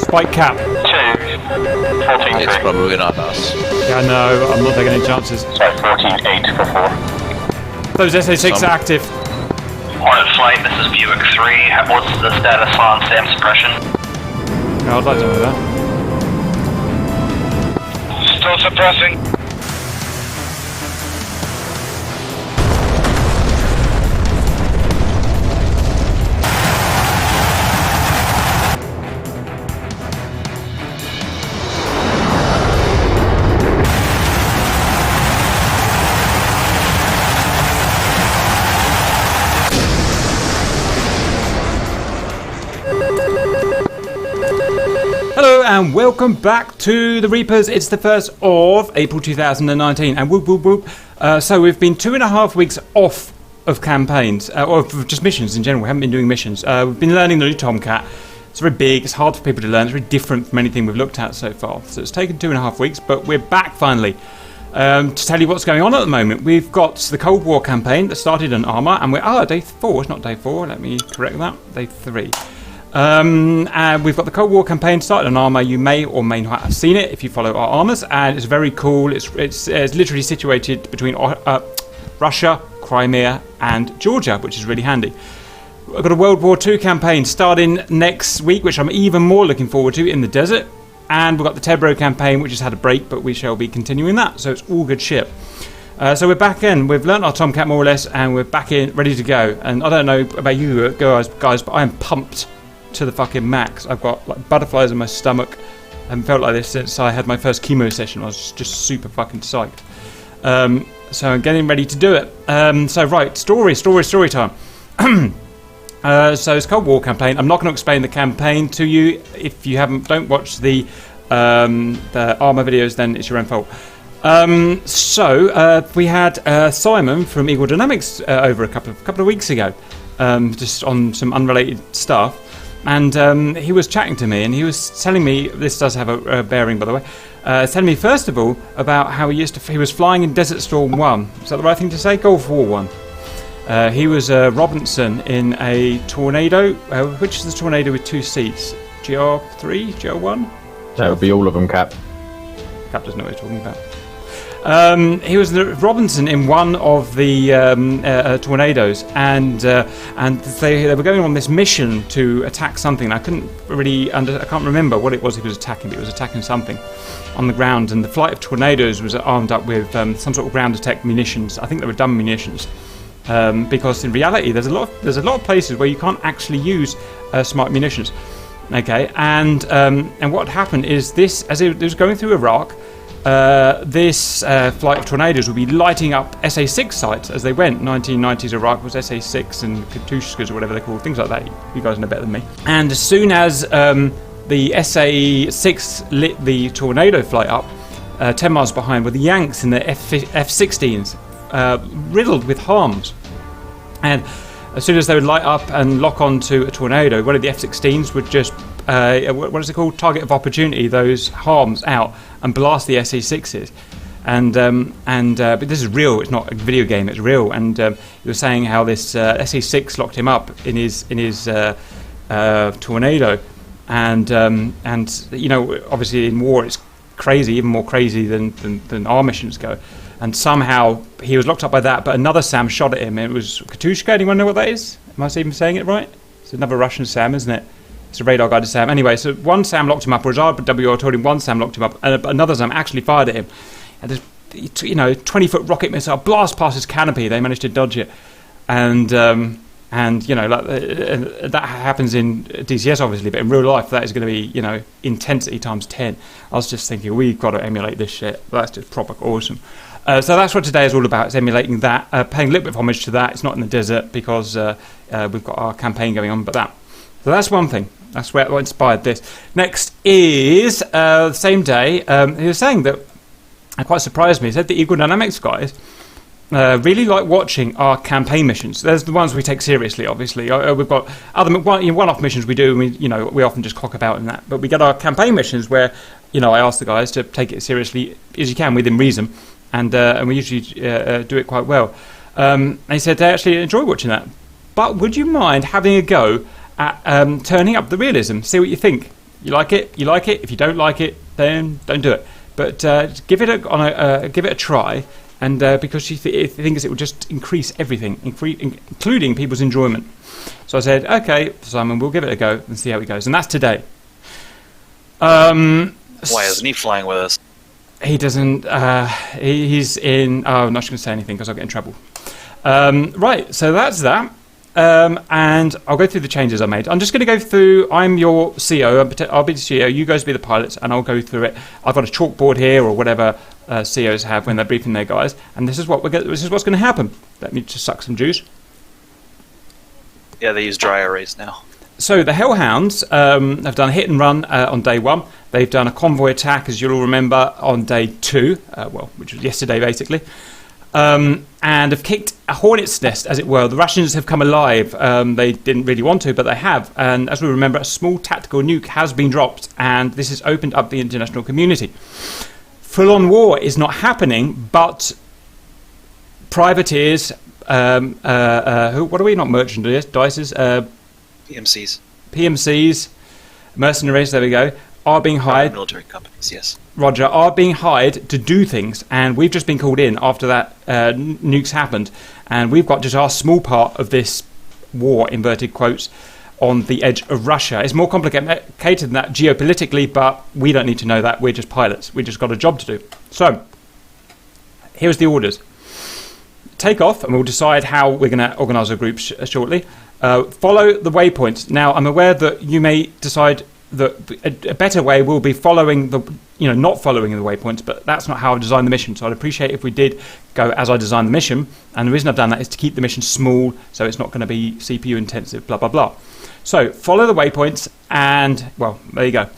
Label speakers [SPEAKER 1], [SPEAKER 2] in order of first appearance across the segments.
[SPEAKER 1] Spike cap.
[SPEAKER 2] 2, 14,
[SPEAKER 3] It's probably not us.
[SPEAKER 1] Yeah, no, I'm not taking any chances.
[SPEAKER 2] Sorry, 14, 8 for 4.
[SPEAKER 1] Those SA6 are active.
[SPEAKER 2] Hornet flight, this is Buick 3. What's the status on SAM suppression?
[SPEAKER 1] Yeah, I'd like to know that.
[SPEAKER 2] Still suppressing.
[SPEAKER 1] Hello and welcome back to the Reapers. It's the 1st of April 2019 and whoop whoop whoop. So we've been 2.5 weeks off of campaigns, or of just missions in general. We haven't been doing missions. We've been learning the new Tomcat. It's very big, it's hard for people to learn, it's very different from anything we've looked at so far. So it's taken 2.5 weeks, but we're back finally. To tell you what's going on at the moment, we've got the Cold War campaign that started on Armour, and we're day 4, it's not day 4, let me correct that, day 3. And we've got the Cold War campaign started on Armour. You may or may not have seen it if you follow our armors, and it's very cool. It's literally situated between Russia, Crimea and Georgia, which is really handy. I've got a World War II campaign starting next week, which I'm even more looking forward to, in the desert. And we've got the Tebro campaign, which has had a break, but we shall be continuing that, so it's all good shit. So we're back in. We've learnt our Tomcat more or less, and we're back in, ready to go. And I don't know about you guys, but I am pumped to the fucking max. I've got like butterflies in my stomach. I haven't felt like this since I had my first chemo session. I was just super fucking psyched. So I'm getting ready to do it. So right, story time. So it's Cold War campaign. I'm not going to explain the campaign to you. If you don't watch the armor videos, then it's your own fault. We had Simon from Eagle Dynamics over a couple of weeks ago, just on some unrelated stuff. And he was chatting to me, and he was telling me, this does have a bearing, by the way, telling me first of all about how he was flying in Desert Storm 1. Is that the right thing to say? Gulf War 1. He was Robinson in a Tornado. Which is the Tornado with 2 seats? GR3? GR1?
[SPEAKER 4] That would be all of them, Cap.
[SPEAKER 1] Cap doesn't know what he's talking about. He was Robinson in one of the Tornadoes, and they were going on this mission to attack something. I can't remember what it was he was attacking, but he was attacking something on the ground. And the flight of Tornadoes was armed up with some sort of ground attack munitions. I think they were dumb munitions, because in reality there's a lot of places where you can't actually use smart munitions. Okay, and what happened is this, as it was going through Iraq. This flight of Tornadoes will be lighting up SA6 sites as they went. 1990s Iraq was SA6 and Katushkas or whatever they're called, things like that. You guys know better than me. And as soon as the SA6 lit the Tornado flight up, 10 miles behind were the Yanks in the F-16s, riddled with harms. And as soon as they would light up and lock onto a Tornado, one of the F-16s would just what is it called? Target of opportunity, those harms out and blast the SA6s. But this is real, it's not a video game, it's real. And he was saying how this SA6 locked him up in his Tornado. And you know, obviously in war it's crazy, even more crazy than our missions go. And somehow he was locked up by that, but another SAM shot at him. It was Katushka. Anyone know what that is? Am I even saying it right? It's another Russian SAM, isn't it? It's a radar guided SAM. Anyway, so one SAM locked him up, or his RWR told him one SAM locked him up, and another SAM actually fired at him. And this, 20-foot rocket missile blast past his canopy. They managed to dodge it, and you know, like that happens in DCS obviously, but in real life that is going to be, you know, intensity times 10. I was just thinking, we've got to emulate this shit. That's just proper awesome. So that's what today is all about. It's emulating that, paying a little bit of homage to that. It's not in the desert because we've got our campaign going on, but that. So that's one thing. That's what inspired this. Next is the same day. He was saying that, it quite surprised me. He said the Eagle Dynamics guys really like watching our campaign missions. There's the ones we take seriously, obviously. We've got other one-off missions we do, and we often just cock about in that. But we get our campaign missions where, I ask the guys to take it seriously as you can, within reason, and we usually do it quite well. And he said they actually enjoy watching that. But would you mind having a go at turning up the realism? See what you think. You like it, you like it. If you don't like it, then don't do it. But give it a try, and because she thinks it will just increase everything, including people's enjoyment. So I said, okay, Simon, we'll give it a go and see how it goes. And that's today.
[SPEAKER 3] Why isn't he flying with us?
[SPEAKER 1] He doesn't. He's in. Oh, I'm not going to say anything because I'll get in trouble. Right, so that's that. And I'll go through the changes I made. I'm just going to go through. I'm your CO. I'll be the CO. You guys be the pilots, and I'll go through it. I've got a chalkboard here, or whatever COs have when they're briefing their guys. And this is this is what's going to happen. Let me just suck some juice.
[SPEAKER 3] Yeah, they use dry erase now.
[SPEAKER 1] So the Hellhounds have done a hit and run on day 1. They've done a convoy attack, as you'll all remember, on day 2, which was yesterday, basically, and have kicked a hornet's nest, as it were. The Russians have come alive. They didn't really want to, but they have. And as we remember, a small tactical nuke has been dropped, and this has opened up the international community. Full-on war is not happening, but privateers, what are we? Not merchandises, PMCs, mercenaries, there we go, are being hired.
[SPEAKER 3] Military companies, yes.
[SPEAKER 1] Roger, are being hired to do things, and we've just been called in after that nukes happened, and we've got just our small part of this war, inverted quotes, on the edge of Russia. It's more complicated than that geopolitically, but we don't need to know that. We're just pilots. We just got a job to do. So, here's the orders. Take off, and we'll decide how we're going to organise our group shortly. Follow the waypoints. Now, I'm aware that you may decide that a better way will be following not following the waypoints, but that's not how I've designed the mission. So I'd appreciate if we did go as I designed the mission. And the reason I've done that is to keep the mission small, so it's not going to be CPU intensive, blah, blah, blah. So follow the waypoints, and, well, there you go.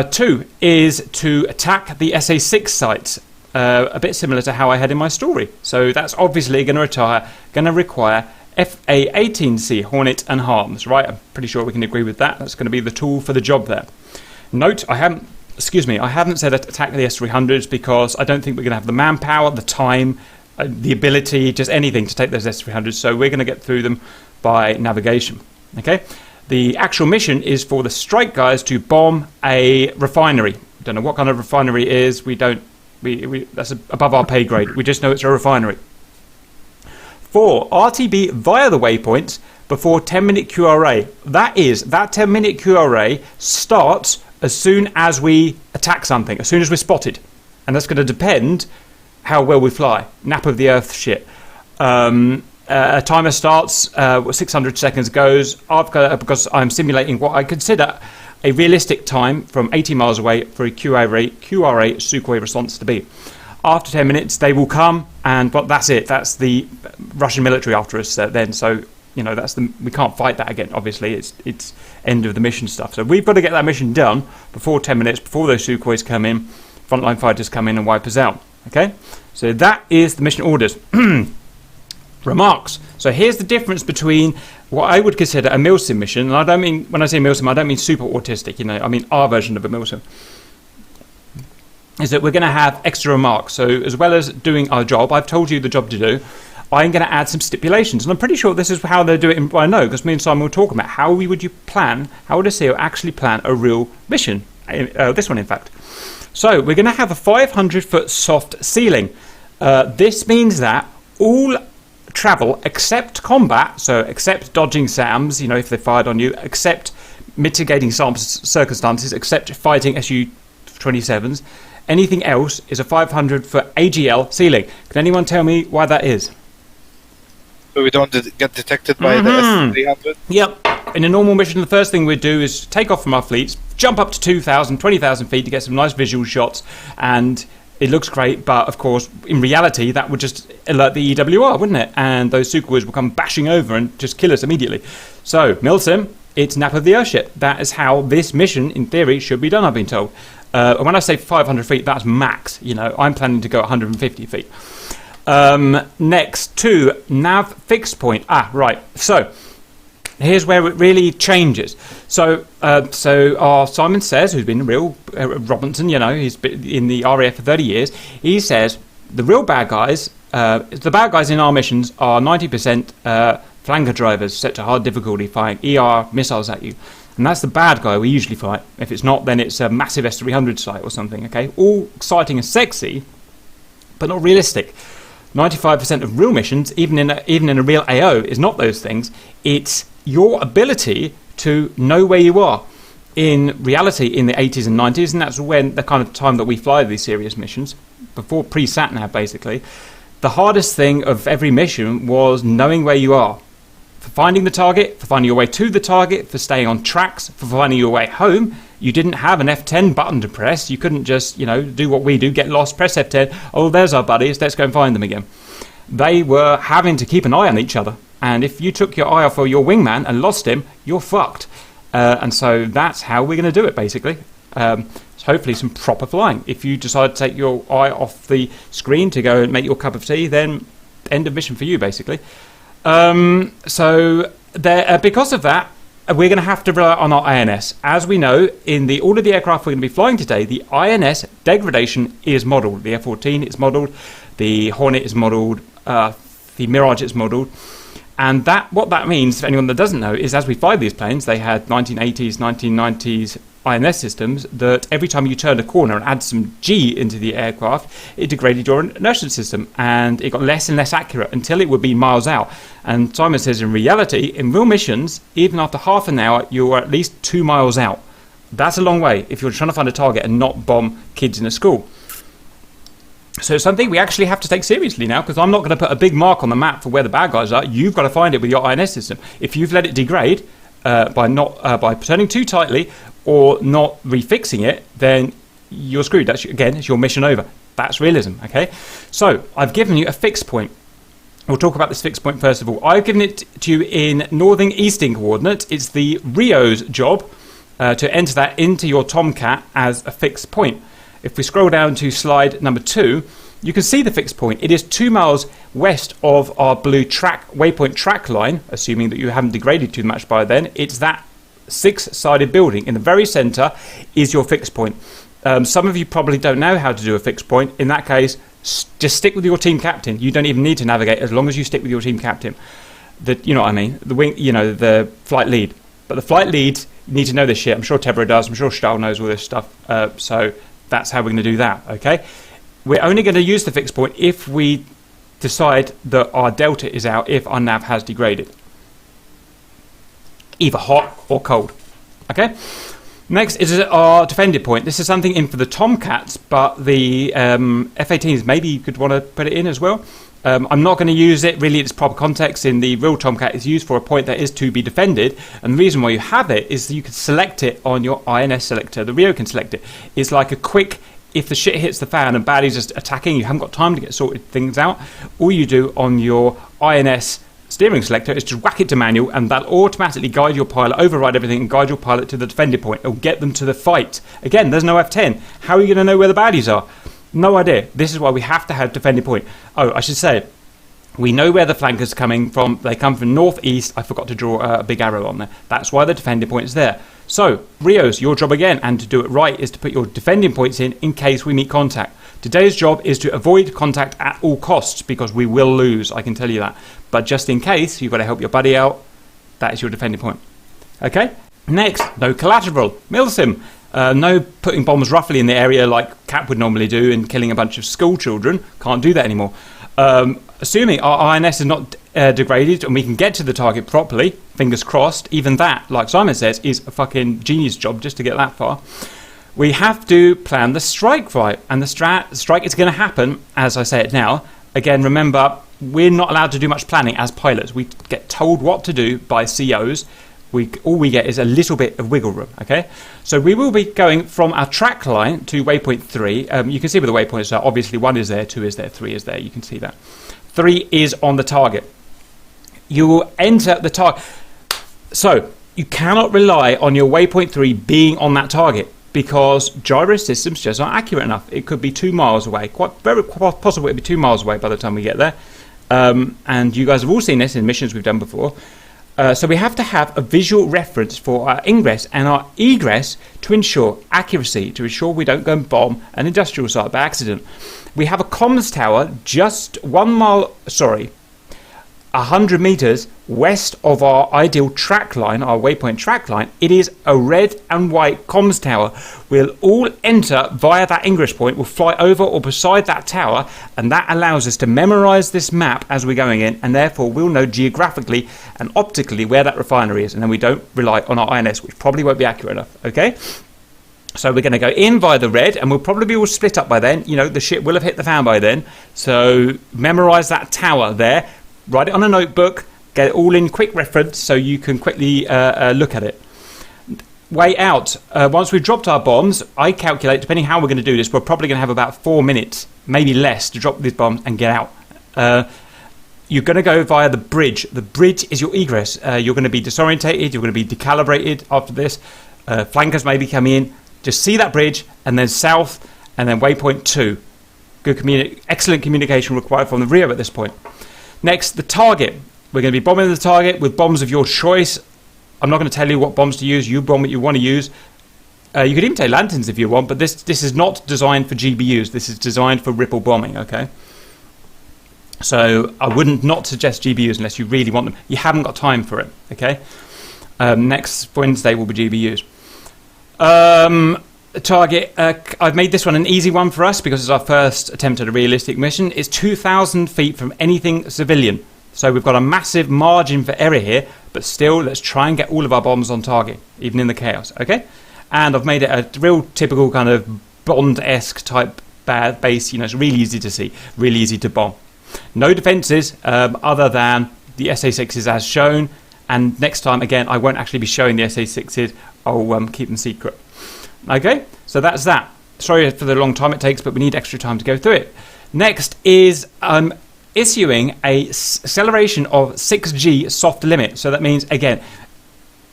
[SPEAKER 1] 2 is to attack the SA-6 sites. A bit similar to how I had in my story. So that's obviously going to require FA-18C Hornet and Harms, right? I'm pretty sure we can agree with that. That's going to be the tool for the job there. Note, I haven't said attack the S-300s because I don't think we're going to have the manpower, the time, the ability, just anything to take those S-300s. So we're going to get through them by navigation. Okay. The actual mission is for the Srike guys to bomb a refinery. Don't know what kind of refinery it is. That's above our pay grade. We just know it's a refinery. 4, RTB via the waypoints before 10-minute QRA. That 10-minute QRA starts as soon as we attack something, as soon as we're spotted. And that's going to depend how well we fly. Nap of the earth shit. A timer starts, 600 seconds goes, because I'm simulating what I consider a realistic time from 80 miles away for a QRA Sukhoi response to be. After 10 minutes, they will come, but that's it. That's the Russian military after us then. So, we can't fight that again. Obviously, it's end of the mission stuff. So we've got to get that mission done before 10 minutes, before those Sukhois come in, frontline fighters come in and wipe us out. Okay? So that is the mission orders. Remarks. So here's the difference between what I would consider a MILSIM mission, and I don't mean, when I say MILSIM, I don't mean super autistic, I mean our version of a MILSIM, is that we're going to have extra remarks. So as well as doing our job, I've told you the job to do, I'm going to add some stipulations, and I'm pretty sure this is how they do it. I know, because me and Simon were talking about how would a CEO actually plan a real mission, this one in fact. So we're going to have a 500-foot soft ceiling. This means that all travel except combat, so except dodging SAMs, if they fired on you, except mitigating circumstances, except fighting Su-27s, anything else is a 500-foot AGL ceiling. Can anyone tell me why that is?
[SPEAKER 4] So we don't get detected by the S-300?
[SPEAKER 1] Yep. In a normal mission, the first thing we'd do is take off from our fleets, jump up to 2,000, 20,000 feet to get some nice visual shots, and it looks great, but of course, in reality, that would just alert the EWR, wouldn't it? And those Sukhois will come bashing over and just kill us immediately. So, MILSIM, it's nap of the earth shit. That is how this mission, in theory, should be done, I've been told. When I say 500 feet, that's max. I'm planning to go 150 feet. Next, 2, nav fixed point. Right. So, here's where it really changes. So our Simon says, who's been real, Robinson, he's been in the RAF for 30 years, he says the real bad guys, the bad guys in our missions are 90% flanker drivers set to hard difficulty firing ER missiles at you. And that's the bad guy we usually fight. If it's not, then it's a massive S-300 site or something, okay? All exciting and sexy, but not realistic. 95% of real missions, even in a real AO, is not those things. It's your ability to know where you are. In reality, in the 80s and 90s, and that's when the kind of time that we fly these serious missions, before pre-SatNav basically, the hardest thing of every mission was knowing where you are. For finding the target, for finding your way to the target, for staying on tracks, for finding your way home. You didn't have an F10 button to press. You couldn't just, do what we do, get lost, press F10. Oh, there's our buddies. Let's go and find them again. They were having to keep an eye on each other. And if you took your eye off of your wingman and lost him, you're fucked. And so that's how we're going to do it, basically. Hopefully some proper flying. If you decide to take your eye off the screen to go and make your cup of tea, then end of mission for you, basically. Because of that, we're going to have to rely on our INS. As we know, in all of the aircraft we're going to be flying today, the INS degradation is modelled. The F-14 is modelled, the Hornet is modelled, the Mirage is modelled. And what that means, for anyone that doesn't know, is as we fly these planes, they had 1980s, 1990s INS systems that every time you turned a corner and add some G into the aircraft, it degraded your inertial system, and it got less and less accurate until it would be miles out. And Simon says in reality, in real missions, even after half an hour, you're at least 2 miles out. That's a long way if you're trying to find a target and not bomb kids in a school. So it's something we actually have to take seriously now, because I'm not going to put a big mark on the map for where the bad guys are. You've got to find it with your INS system. If you've let it degrade by turning too tightly or not refixing it, then you're screwed. It's your mission over. That's realism, okay? So I've given you a fixed point. We'll talk about this fixed point first of all. I've given it to you in northern eastern coordinates. It's the Rio's job to enter that into your Tomcat as a fixed point. If we scroll down to slide number 2, you can see the fixed point. It is 2 miles west of our blue waypoint track line, assuming that you haven't degraded too much by then. It's that 6-sided building. In the very centre is your fixed point. Some of you probably don't know how to do a fixed point. In that case, just stick with your team captain. You don't even need to navigate as long as you stick with your team captain. You know what I mean? The flight lead. But the flight leads need to know this shit. I'm sure Tebra does. I'm sure Stahl knows all this stuff. So that's how we're going to do that, okay? We're only going to use the fixed point if we decide that our delta is out, if our nav has degraded. Either hot or cold, okay? Next is our defended point. This is something in for the Tomcats, but the F-18s, maybe you could want to put it in as well. I'm not going to use it really in its proper context. In the real Tomcat, it's used for a point that is to be defended, and the reason why you have it is that you can select it on your INS selector. The Rio can select it. It's like a quick, if the shit hits the fan and baddies just attacking, you haven't got time to get sorted things out, all you do on your INS steering selector is just whack it to manual, and that'll automatically guide your pilot, override everything, and guide your pilot to the defended point. It'll get them to the fight. Again, there's no F-10. How are you going to know where the baddies are? No idea. This is why we have to have defended point. Oh, I should say, we know where the flankers are coming from. They come from northeast. I forgot to draw a big arrow on there. That's why the defending point is there. So, Rios, your job again, and to do it right, is to put your defending points in case we meet contact. Today's job is to avoid contact at all costs, because we will lose, I can tell you that. But just in case, you've got to help your buddy out. That is your defending point. Okay? Next, no collateral. Milsim. No putting bombs roughly in the area like Cap would normally do and killing a bunch of school children. Can't do that anymore. Assuming our INS is not degraded and we can get to the target properly, fingers crossed, even that, like Simon says, is a fucking genius job just to get that far. We have to plan the strike right, and the strike is going to happen, as I say it now. Again, remember, we're not allowed to do much planning as pilots. We get told what to do by COs. All we get is a little bit of wiggle room, okay? So we will be going from our track line to waypoint 3. You can see where the waypoints are. Obviously, 1 is there, 2 is there, 3 is there. You can see that. 3 is on the target. You will enter the target. So you cannot rely on your waypoint 3 being on that target, because gyro systems just aren't accurate enough. It could be 2 miles away. Very possible it'll be 2 miles away by the time we get there. And you guys have all seen this in missions we've done before. So we have to have a visual reference for our ingress and our egress to ensure accuracy, to ensure we don't go and bomb an industrial site by accident. We have a comms tower just 1 mile, 100 meters west of our ideal track line, our waypoint track line, it is a red and white comms tower. We'll all enter via that ingress point. We'll fly over or beside that tower, and that allows us to memorize this map as we're going in, and therefore we'll know geographically and optically where that refinery is, and then we don't rely on our INS, which probably won't be accurate enough. Okay? So we're going to go in via the red, and we'll probably be all split up by then. You know, the ship will have hit the fan by then. So memorize that tower there. Write it on a notebook. Get it all in quick reference so you can quickly look at it. Way out. Once we've dropped our bombs, I calculate, depending how we're going to do this, we're probably going to have about 4 minutes, maybe less, to drop these bombs and get out. You're going to go via the bridge. The bridge is your egress. You're going to be disorientated. You're going to be decalibrated after this. Flankers may be coming in. Just see that bridge, and then south, and then waypoint 2. Excellent communication required from the rear at this point. Next, the target. We're going to be bombing the target with bombs of your choice. I'm not going to tell you what bombs to use. You bomb what you want to use. You could even take lanterns if you want, but this is not designed for GBUs. This is designed for ripple bombing, okay? So I wouldn't not suggest GBUs unless you really want them. You haven't got time for it, okay? Next Wednesday will be GBUs. Target, I've made this one an easy one for us because it's our first attempt at a realistic mission. It's 2,000 feet from anything civilian. So we've got a massive margin for error here, but still, let's try and get all of our bombs on target, even in the chaos, okay? And I've made it a real typical kind of Bond-esque type bad base. You know, it's really easy to see, really easy to bomb. No defences other than the SA6s as shown. And next time, again, I won't actually be showing the SA6s. I'll keep them secret. Okay, so that's that. Sorry for the long time it takes, but we need extra time to go through it. Next is issuing a acceleration of 6G soft limit. So that means, again,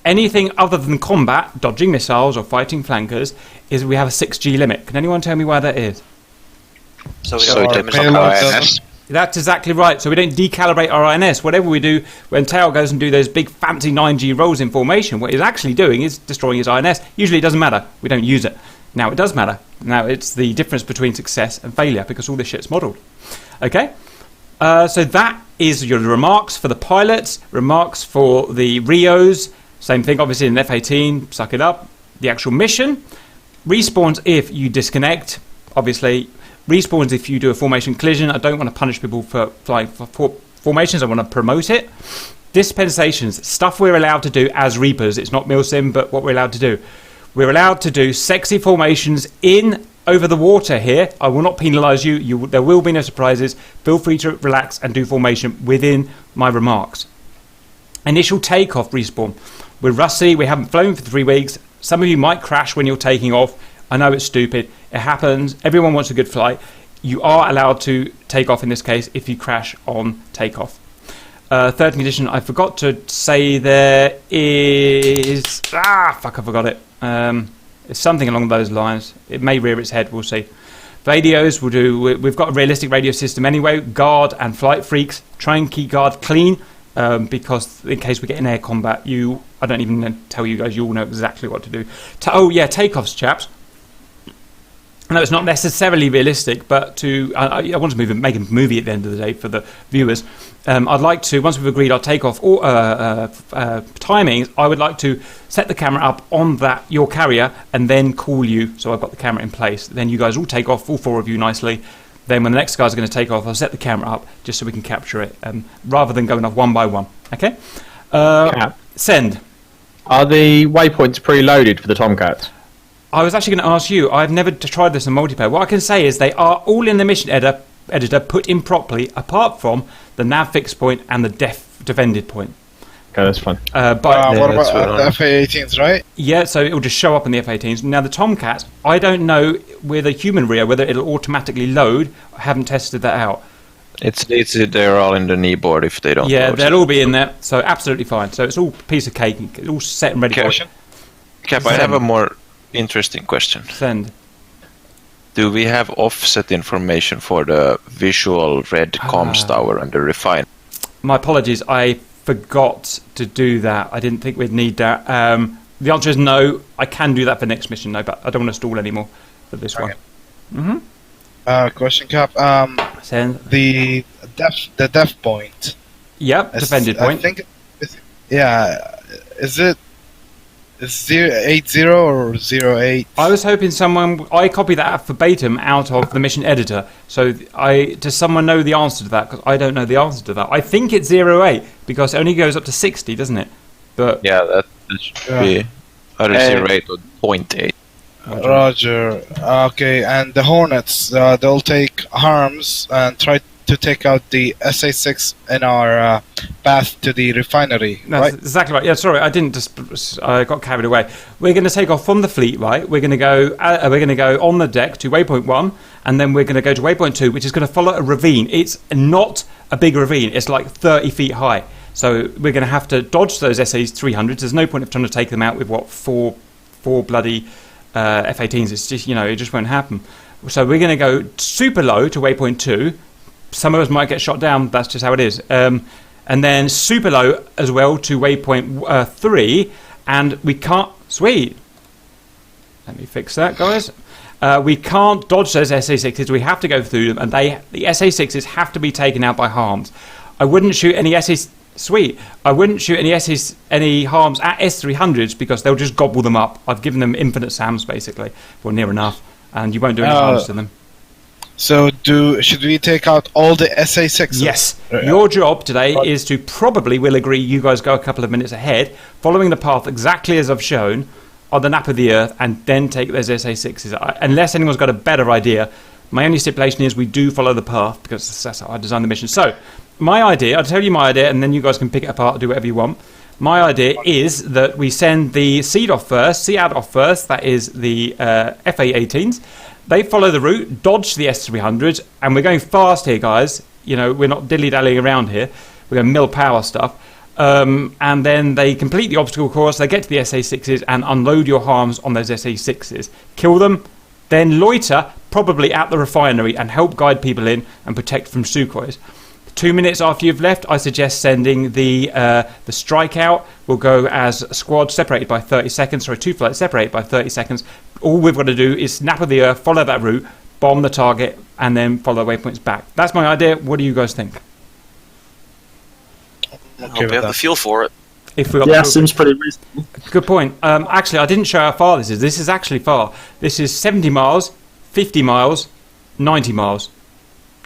[SPEAKER 1] anything other than combat, dodging missiles or fighting flankers, is we have a 6G limit. Can anyone tell me why that is?
[SPEAKER 3] So we don't damage our INS.
[SPEAKER 1] That's exactly right. So we don't decalibrate our INS. Whatever we do, when Tao goes and do those big fancy 9G rolls in formation, what he's actually doing is destroying his INS. Usually it doesn't matter. We don't use it. Now it does matter. Now it's the difference between success and failure because all this shit's modelled. Okay? So that is your remarks for the pilots, remarks for the Rios. Same thing, obviously, in F-18, suck it up. The actual mission. Respawns if you disconnect, obviously. Respawns if you do a formation collision. I don't want to punish people for flying for formations. I want to promote it. Dispensations, stuff we're allowed to do as Reapers. It's not milsim, but what we're allowed to do. We're allowed to do sexy formations in over the water here. I will not penalise you. There will be no surprises. Feel free to relax and do formation within my remarks. Initial takeoff respawn. We're rusty. We haven't flown for 3 weeks. Some of you might crash when you're taking off. I know it's stupid. It happens. Everyone wants a good flight. You are allowed to take off in this case if you crash on takeoff. Third condition, I forgot to say there is... I forgot it. It's something along those lines. It may rear its head. We'll see. Radios, we've got a realistic radio system anyway. Guard and flight freaks. Try and keep guard clean because in case we get in air combat, I don't even tell you guys, you all know exactly what to do. Takeoffs, chaps. No, it's not necessarily realistic, but I want to make a movie at the end of the day for the viewers. I'd like to, once we've agreed our takeoff or timings, I would like to set the camera up on your carrier and then call you. So I've got the camera in place. Then you guys all take off, all 4 of you nicely. Then when the next guys are going to take off, I'll set the camera up just so we can capture it, rather than going off one by one. Okay? Send.
[SPEAKER 5] Are the waypoints preloaded for the Tomcats?
[SPEAKER 1] I was actually going to ask you. I've never tried this in multiplayer. What I can say is they are all in the mission editor put in properly, apart from the nav fixed point and the defended point.
[SPEAKER 5] Okay, that's fine.
[SPEAKER 4] What about the F-18s, right?
[SPEAKER 1] Yeah, so it will just show up in the F-18s. Now the Tomcats, I don't know with a human rear whether it'll automatically load. I haven't tested that out.
[SPEAKER 6] They're all in the knee board if they don't.
[SPEAKER 1] Yeah, they'll all be in there. So absolutely fine. So it's all piece of cake. It's all set and ready for it.
[SPEAKER 6] Cap, I have a more interesting question.
[SPEAKER 1] Send.
[SPEAKER 6] Do we have offset information for the visual red comms tower and the refine?
[SPEAKER 1] My apologies, I forgot to do that. I didn't think we'd need that. The answer is no. I can do that for next mission, no, but I don't want to stall anymore for this one.
[SPEAKER 4] Question, Cap.
[SPEAKER 1] Send.
[SPEAKER 4] The def point.
[SPEAKER 1] Yep, defended point.
[SPEAKER 4] I think, yeah, is it 080 or 08?
[SPEAKER 1] I was hoping I copied that verbatim out of the mission editor. So does someone know the answer to that? Because I don't know the answer to that. I think it's 08 because it only goes up to 60, doesn't it? But
[SPEAKER 6] Yeah, that should be either 08 or 0.8.
[SPEAKER 4] Roger. Okay, and the Hornets, they'll take harms and try to take out the SA-6 in our path to the refinery,
[SPEAKER 1] that's
[SPEAKER 4] right?
[SPEAKER 1] exactly right. Yeah, sorry, I got carried away. We're going to take off from the fleet, right? We're going to go on the deck to waypoint 1, and then we're going to go to waypoint 2, which is going to follow a ravine. It's not a big ravine. It's like 30 feet high. So we're going to have to dodge those SA-300s. There's no point of trying to take them out with four bloody F-18s. It's just, it just won't happen. So we're going to go super low to waypoint 2. Some of us might get shot down. That's just how it is. And then super low as well to waypoint 3. And we can't... Sweet. Let me fix that, guys. We can't dodge those SA-6s. We have to go through them. And the SA-6s have to be taken out by harms. I wouldn't shoot any SA... Sweet. I wouldn't shoot any harms at S-300s because they'll just gobble them up. I've given them infinite SAMs, basically. Well, near enough. And you won't do any harm to them.
[SPEAKER 4] So should we take out all the SA-6s?
[SPEAKER 1] Yes. Your job today is to probably, we'll agree, you guys go a couple of minutes ahead, following the path exactly as I've shown on the nap of the Earth, and then take those SA-6s. Unless anyone's got a better idea, my only stipulation is we do follow the path because that's how I designed the mission. So, my idea, I'll tell you my idea, and then you guys can pick it apart and do whatever you want. My idea is that we send the SEAD off first, that is the FA-18s. They follow the route, dodge the S-300s, and we're going fast here, guys. We're not dilly-dallying around here. We're going to mill power stuff. And then they complete the obstacle course, they get to the SA-6s and unload your harms on those SA-6s. Kill them, then loiter, probably at the refinery, and help guide people in and protect from Sukhois. 2 minutes after you've left, I suggest sending the Srike out. We'll go as a squad separated by 30 seconds, sorry, 2 flights separated by 30 seconds. All we've got to do is snap of the Earth, follow that route, bomb the target, and then follow the waypoints back. That's my idea. What do you guys think?
[SPEAKER 3] I hope we have the fuel for it.
[SPEAKER 7] Seems pretty reasonable.
[SPEAKER 1] Good point. Actually, I didn't show how far this is. This is actually far. This is 70 miles, 50 miles, 90 miles,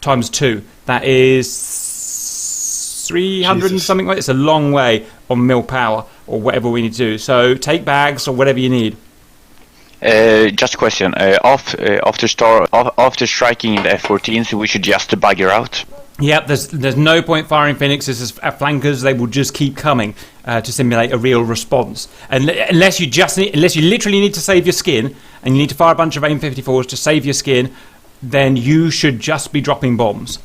[SPEAKER 1] times 2. That is 300 and something like that. It's a long way on mill power or whatever we need to do. So take bags or whatever you need.
[SPEAKER 8] Just a question. After striking in the F-14s, we should just bugger out.
[SPEAKER 1] Yep, there's no point firing Phoenixes as flankers. They will just keep coming to simulate a real response. Unless you literally need to save your skin and you need to fire a bunch of AIM-54s to save your skin, then you should just be dropping bombs.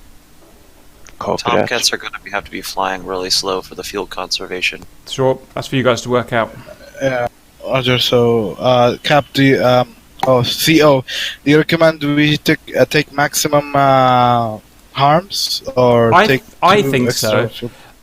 [SPEAKER 3] Tomcats are going to have to be flying really slow for the fuel conservation.
[SPEAKER 1] Sure, that's for you guys to work out.
[SPEAKER 4] Roger. So, Cap, CO, do you recommend we take maximum harms or
[SPEAKER 1] I
[SPEAKER 4] take
[SPEAKER 1] think so.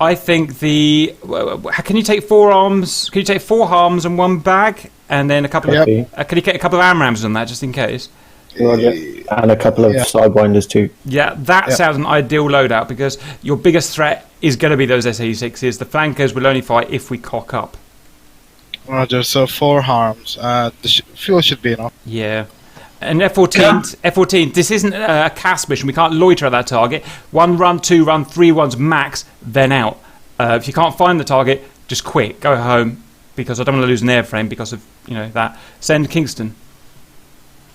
[SPEAKER 1] I think can you take 4 arms? Can you take 4 harms and 1 bag, and then a couple of? Can you get a couple of AMRAAMs on that just in case?
[SPEAKER 7] And a couple of sidewinders too.
[SPEAKER 1] Yeah, that sounds an ideal loadout because your biggest threat is going to be those SA-6s. The flankers will only fight if we cock up.
[SPEAKER 4] Roger. So 4 harms. The fuel should be enough.
[SPEAKER 1] Yeah. And F-14, this isn't a CAS mission. We can't loiter at that target. 1 run, 2 run, 3 runs max, then out. If you can't find the target, just quit. Go home because I don't want to lose an airframe because of that. Send Kingston.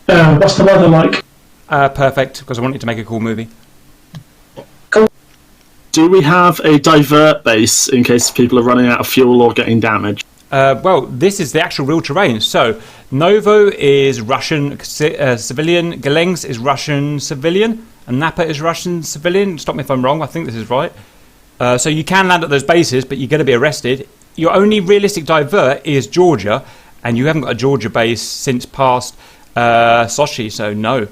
[SPEAKER 9] What's the weather like?
[SPEAKER 1] Perfect, because I wanted to make a cool movie.
[SPEAKER 9] Cool. Do we have a divert base in case people are running out of fuel or getting damaged?
[SPEAKER 1] Well, this is the actual real terrain. So, Novo is Russian civilian, Galengs is Russian civilian, and Napa is Russian civilian. Stop me if I'm wrong, I think this is right. So you can land at those bases, but you're going to be arrested. Your only realistic divert is Georgia, and you haven't got a Georgia base since past Sochi, so no.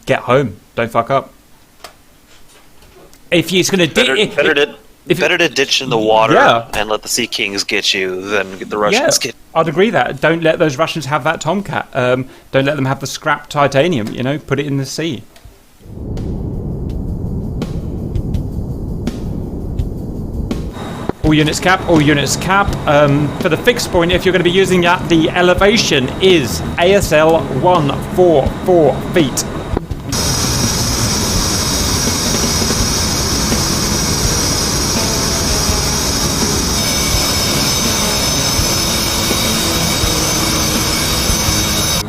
[SPEAKER 1] Get home. Don't fuck up. If it's going to...
[SPEAKER 3] Better to ditch in the water and let the Sea Kings get you than the Russians get you.
[SPEAKER 1] I'd agree that. Don't let those Russians have that Tomcat. Don't let them have the scrap titanium, put it in the sea. units cap, all units cap. For the fixed point, if you're going to be using that, the elevation is ASL 144 feet.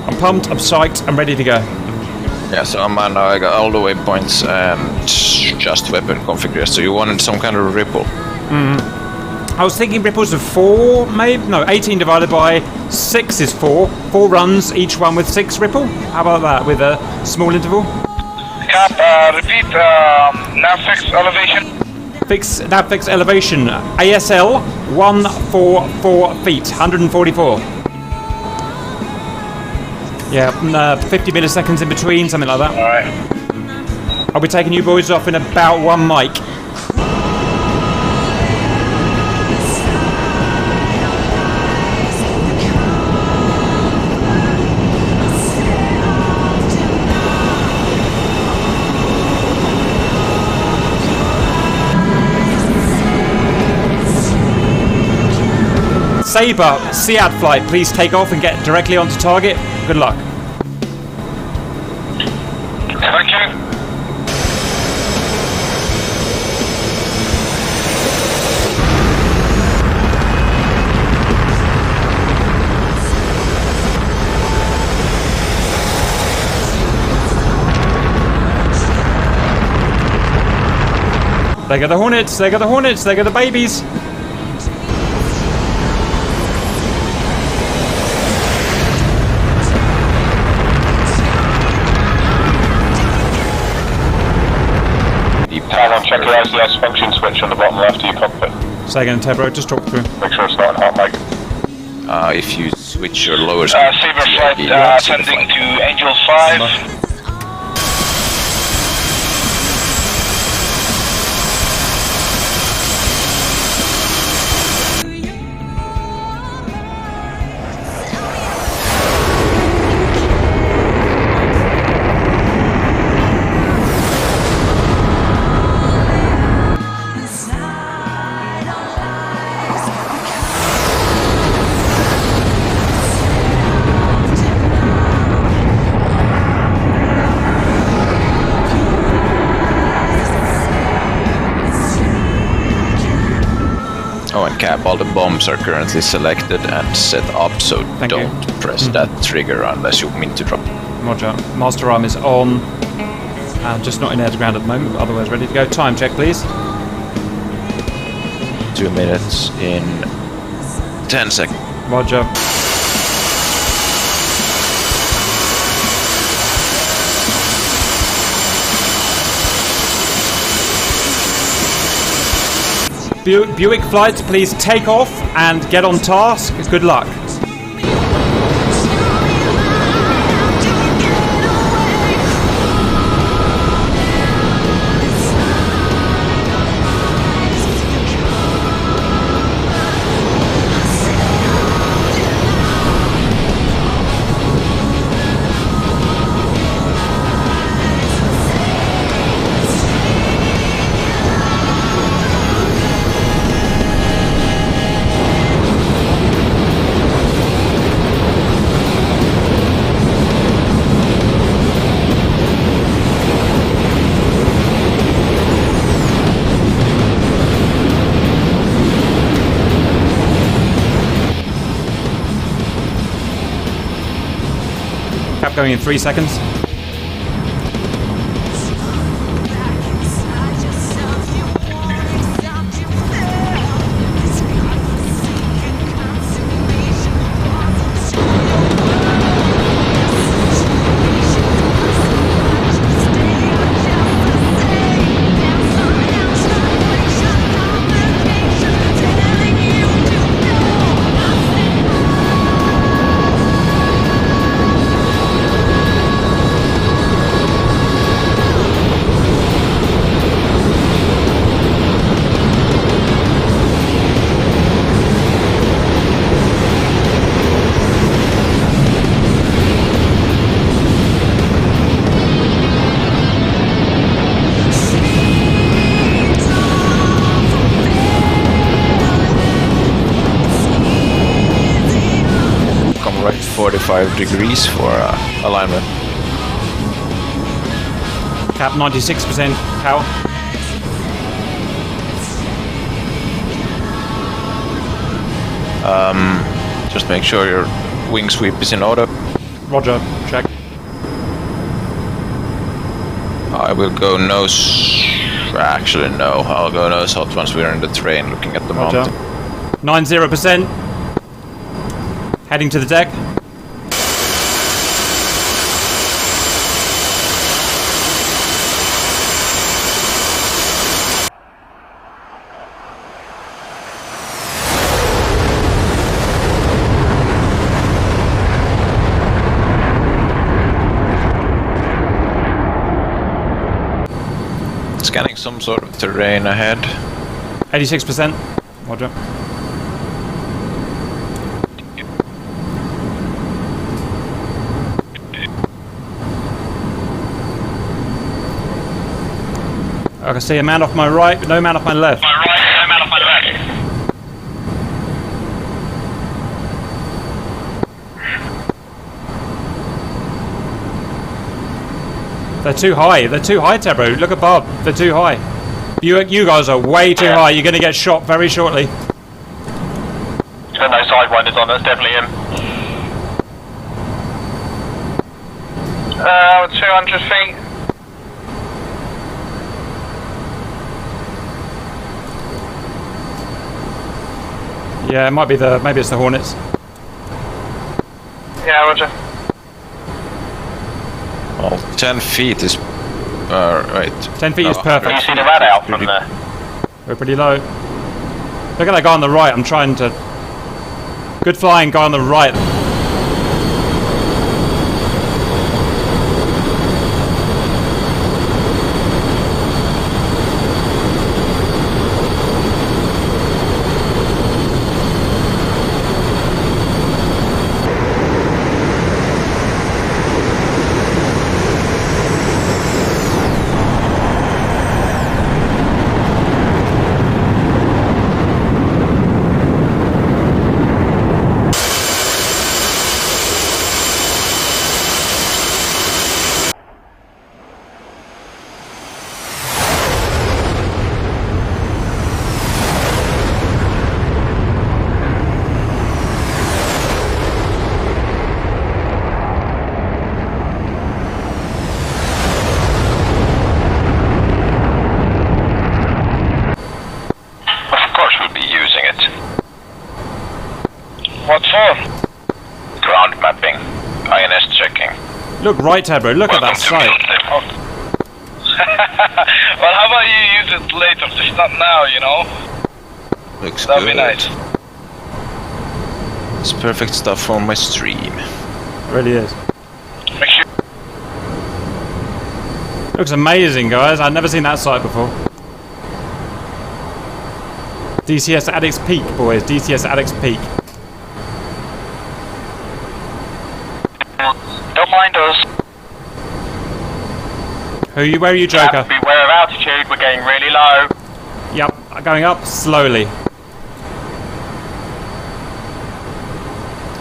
[SPEAKER 1] I'm pumped, I'm psyched, I'm ready to go.
[SPEAKER 6] Yeah, so I got all the waypoints and just weapon configuration. So you wanted some kind of ripple?
[SPEAKER 1] I was thinking ripples of 4, maybe? No, 18 divided by 6 is 4. 4 runs, each one with 6 ripple. How about that, with a small interval?
[SPEAKER 2] Cap, repeat, nav fix elevation.
[SPEAKER 1] Nav fix elevation, ASL 144 feet, 144. Yeah, 50 milliseconds in between, something like that.
[SPEAKER 2] Alright.
[SPEAKER 1] I'll be taking you boys off in about 1 mic. Sabre, SEAD flight, please take off and get directly onto target. Good luck.
[SPEAKER 2] Thank you.
[SPEAKER 1] They got the Hornets, they got the Hornets, they got the babies.
[SPEAKER 2] Check your ICS function switch on the bottom left of your cockpit.
[SPEAKER 1] Say again, Tebro, just talk through.
[SPEAKER 2] Make sure it's not hot mic.
[SPEAKER 6] If you switch your lower speed,
[SPEAKER 2] Sabre flight sending to Angel 5.
[SPEAKER 6] Cap, all the bombs are currently selected and set up, so don't press that trigger unless you mean to drop.
[SPEAKER 1] Roger. Master arm is on. Just not in air to ground at the moment, but otherwise ready to go. Time check, please.
[SPEAKER 6] 2 minutes in 10 seconds.
[SPEAKER 1] Roger. Buick flight, please take off and get on task. Good luck. Going in 3 seconds.
[SPEAKER 6] 45 degrees for alignment.
[SPEAKER 1] Cap 96%. Cal.
[SPEAKER 6] Just make sure your wing sweep is in order.
[SPEAKER 1] Roger. Check.
[SPEAKER 6] I will go nose. Actually, no. I'll go nose hot once we're in the train looking at the
[SPEAKER 1] Roger.
[SPEAKER 6] mountain.
[SPEAKER 1] 90%. Heading to the deck.
[SPEAKER 6] Scanning some sort of terrain ahead.
[SPEAKER 1] 86%. Roger. I can see a man off my right, but no man off my left.
[SPEAKER 2] My right, no man off my left.
[SPEAKER 1] They're too high. They're too high, Tebro. Look above. They're too high. You guys are way too high. You're going to get shot very shortly.
[SPEAKER 2] He's got no sidewinders on. That's definitely him. 200 feet.
[SPEAKER 1] Yeah, it might be maybe it's the Hornets.
[SPEAKER 2] Yeah, roger.
[SPEAKER 6] Well, 10 feet is... right.
[SPEAKER 1] 10 feet is
[SPEAKER 2] Can you
[SPEAKER 1] perfect.
[SPEAKER 2] see the rat out from there?
[SPEAKER 1] We're pretty low. Look at that guy on the right. I'm trying to... Good flying guy on the right.
[SPEAKER 2] What for? Ground mapping. INS checking.
[SPEAKER 1] Look right, Tebro. Look at that sight.
[SPEAKER 2] Well, how about you use it later, just not now, you know?
[SPEAKER 6] Looks
[SPEAKER 2] That'd
[SPEAKER 6] good.
[SPEAKER 2] be nice.
[SPEAKER 6] It's perfect stuff for my stream.
[SPEAKER 1] It really is.
[SPEAKER 2] Make sure.
[SPEAKER 1] Looks amazing, guys. I've never seen that sight before. DCS at its peak, boys. DCS at its peak.
[SPEAKER 2] Don't mind us.
[SPEAKER 1] Where are you, Joker?
[SPEAKER 2] Beware of altitude, we're getting really low.
[SPEAKER 1] Yep, going up slowly.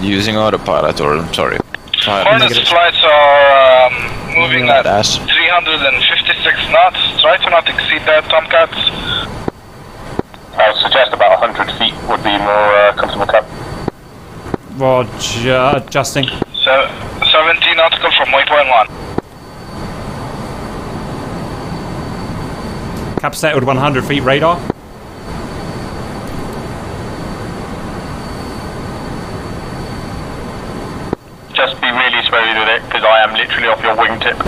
[SPEAKER 6] Using autopilot, or I'm sorry.
[SPEAKER 2] Hornets flights are moving at
[SPEAKER 6] Dash.
[SPEAKER 2] 356 knots. Try to not exceed that, Tomcats. I would suggest about 100 feet would be more comfortable cap.
[SPEAKER 1] Roger, adjusting.
[SPEAKER 2] 17 nautical from waypoint 1.
[SPEAKER 1] Cap settled 100 feet radar.
[SPEAKER 2] Just be really smooth with it, because I am literally off your wingtip.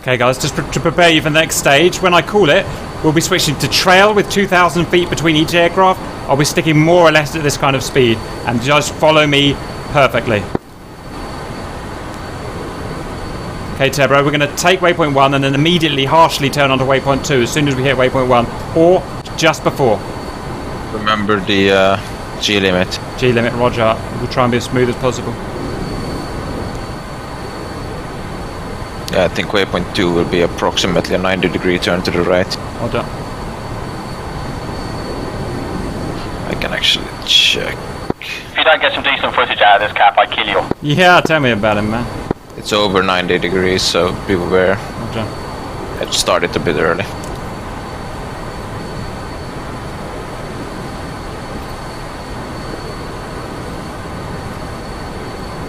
[SPEAKER 1] Okay, guys, just to prepare you for the next stage, when I call it, we'll be switching to trail with 2,000 feet between each aircraft. I'll be sticking more or less at this kind of speed, and just follow me perfectly. Okay, Tebro, we're going to take waypoint 1 and then immediately harshly turn onto waypoint 2 as soon as we hit waypoint 1, or just before.
[SPEAKER 6] Remember the G limit.
[SPEAKER 1] G limit, roger. We'll try and be as smooth as possible.
[SPEAKER 6] Yeah, I think waypoint 2 will be approximately a 90-degree turn to the right.
[SPEAKER 1] Well done.
[SPEAKER 6] I can actually check.
[SPEAKER 2] If you don't get some decent footage out of this, Cap, I kill you.
[SPEAKER 1] Yeah, tell me about him, man.
[SPEAKER 6] It's over 90 degrees, so be aware.
[SPEAKER 1] Roger.
[SPEAKER 6] It started a bit early.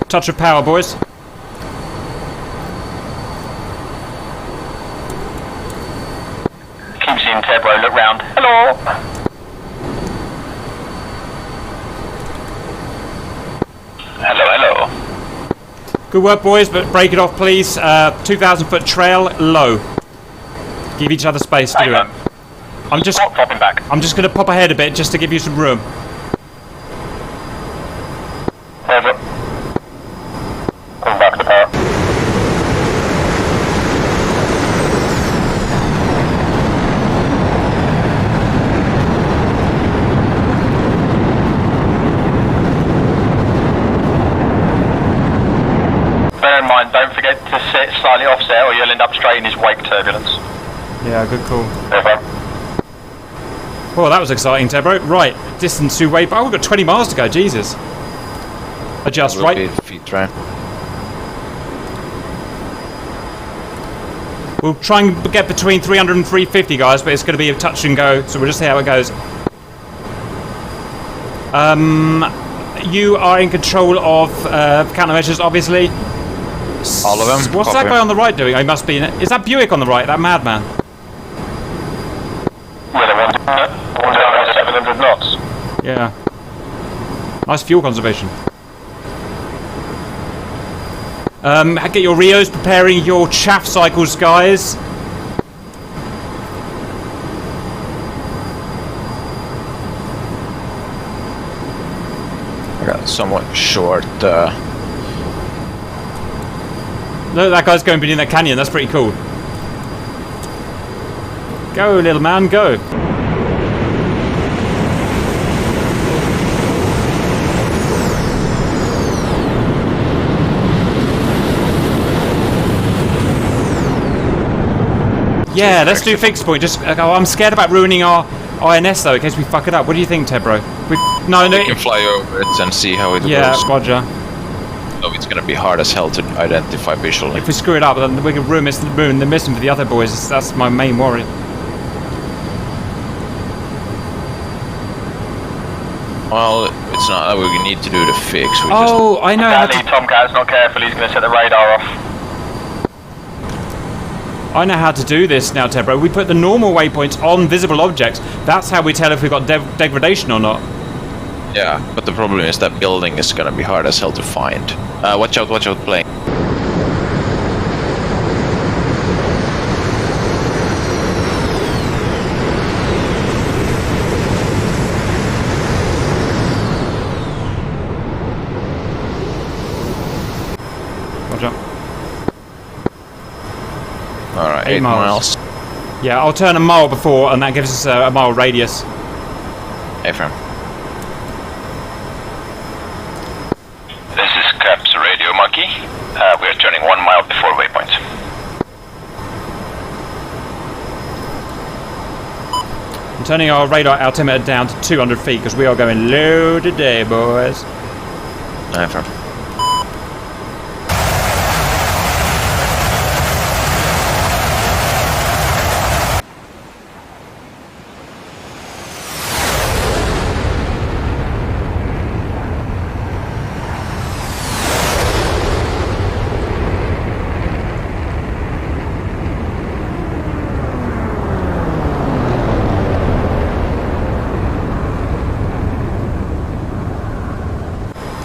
[SPEAKER 1] Touch of power, boys.
[SPEAKER 2] Keep seeing Tebro, look round. Hello! Hello, hello.
[SPEAKER 1] Good work, boys, but break it off, please. 2,000 foot trail, low. Give each other space to do it. I'm just
[SPEAKER 2] dropping back.
[SPEAKER 1] I'm just going to pop ahead a bit just to give you some room.
[SPEAKER 2] Over. Coming back to power. Bear in mind, don't forget to sit slightly offset or you'll end up straight in his wake turbulence.
[SPEAKER 1] Yeah, good call.
[SPEAKER 2] Over.
[SPEAKER 1] Well, that was exciting, Tebro. Right, distance to waypoint. Oh, we've got 20 miles to go, Jesus. Adjust,
[SPEAKER 6] Will
[SPEAKER 1] right?
[SPEAKER 6] be feet right.
[SPEAKER 1] We'll try and get between 300 and 350, guys, but it's going to be a touch and go, so we'll just see how it goes. You are in control of countermeasures, obviously.
[SPEAKER 6] All of them?
[SPEAKER 1] What's that guy on the right doing? He must be in it. Is that Buick on the right, that madman?
[SPEAKER 2] Well, I want 700 knots.
[SPEAKER 1] Yeah. Nice fuel conservation. Get your Rios preparing your chaff cycles, guys.
[SPEAKER 6] I got somewhat short.
[SPEAKER 1] Look, that guy's going between that canyon. That's pretty cool. Go, little man, go. Yeah, let's do fixed point. Just, I'm scared about ruining our INS though, in case we fuck it up. What do you think, Tebro? We
[SPEAKER 6] can fly over it and see how it goes.
[SPEAKER 1] Yeah, roger.
[SPEAKER 6] So it's gonna be hard as hell to identify visually.
[SPEAKER 1] If we screw it up, then we can ruin the mission for the other boys. That's my main worry.
[SPEAKER 6] Well, it's not that we need to do the fix. We
[SPEAKER 1] I know.
[SPEAKER 2] Sadly, Tomcat's not careful. He's going to set the radar off.
[SPEAKER 1] I know how to do this now, Tebro. We put the normal waypoints on visible objects. That's how we tell if we've got degradation or not.
[SPEAKER 6] Yeah, but the problem is that building is gonna be hard as hell to find. Watch out, plane.
[SPEAKER 1] Watch out.
[SPEAKER 6] Alright, 8 miles.
[SPEAKER 1] Yeah, I'll turn a mile before, and that gives us a mile radius.
[SPEAKER 6] Affirm.
[SPEAKER 2] This is Cap's radio monkey. We are turning 1 mile before waypoint.
[SPEAKER 1] I'm turning our radar altimeter down to 200 feet because we are going low today, boys.
[SPEAKER 6] Affirm.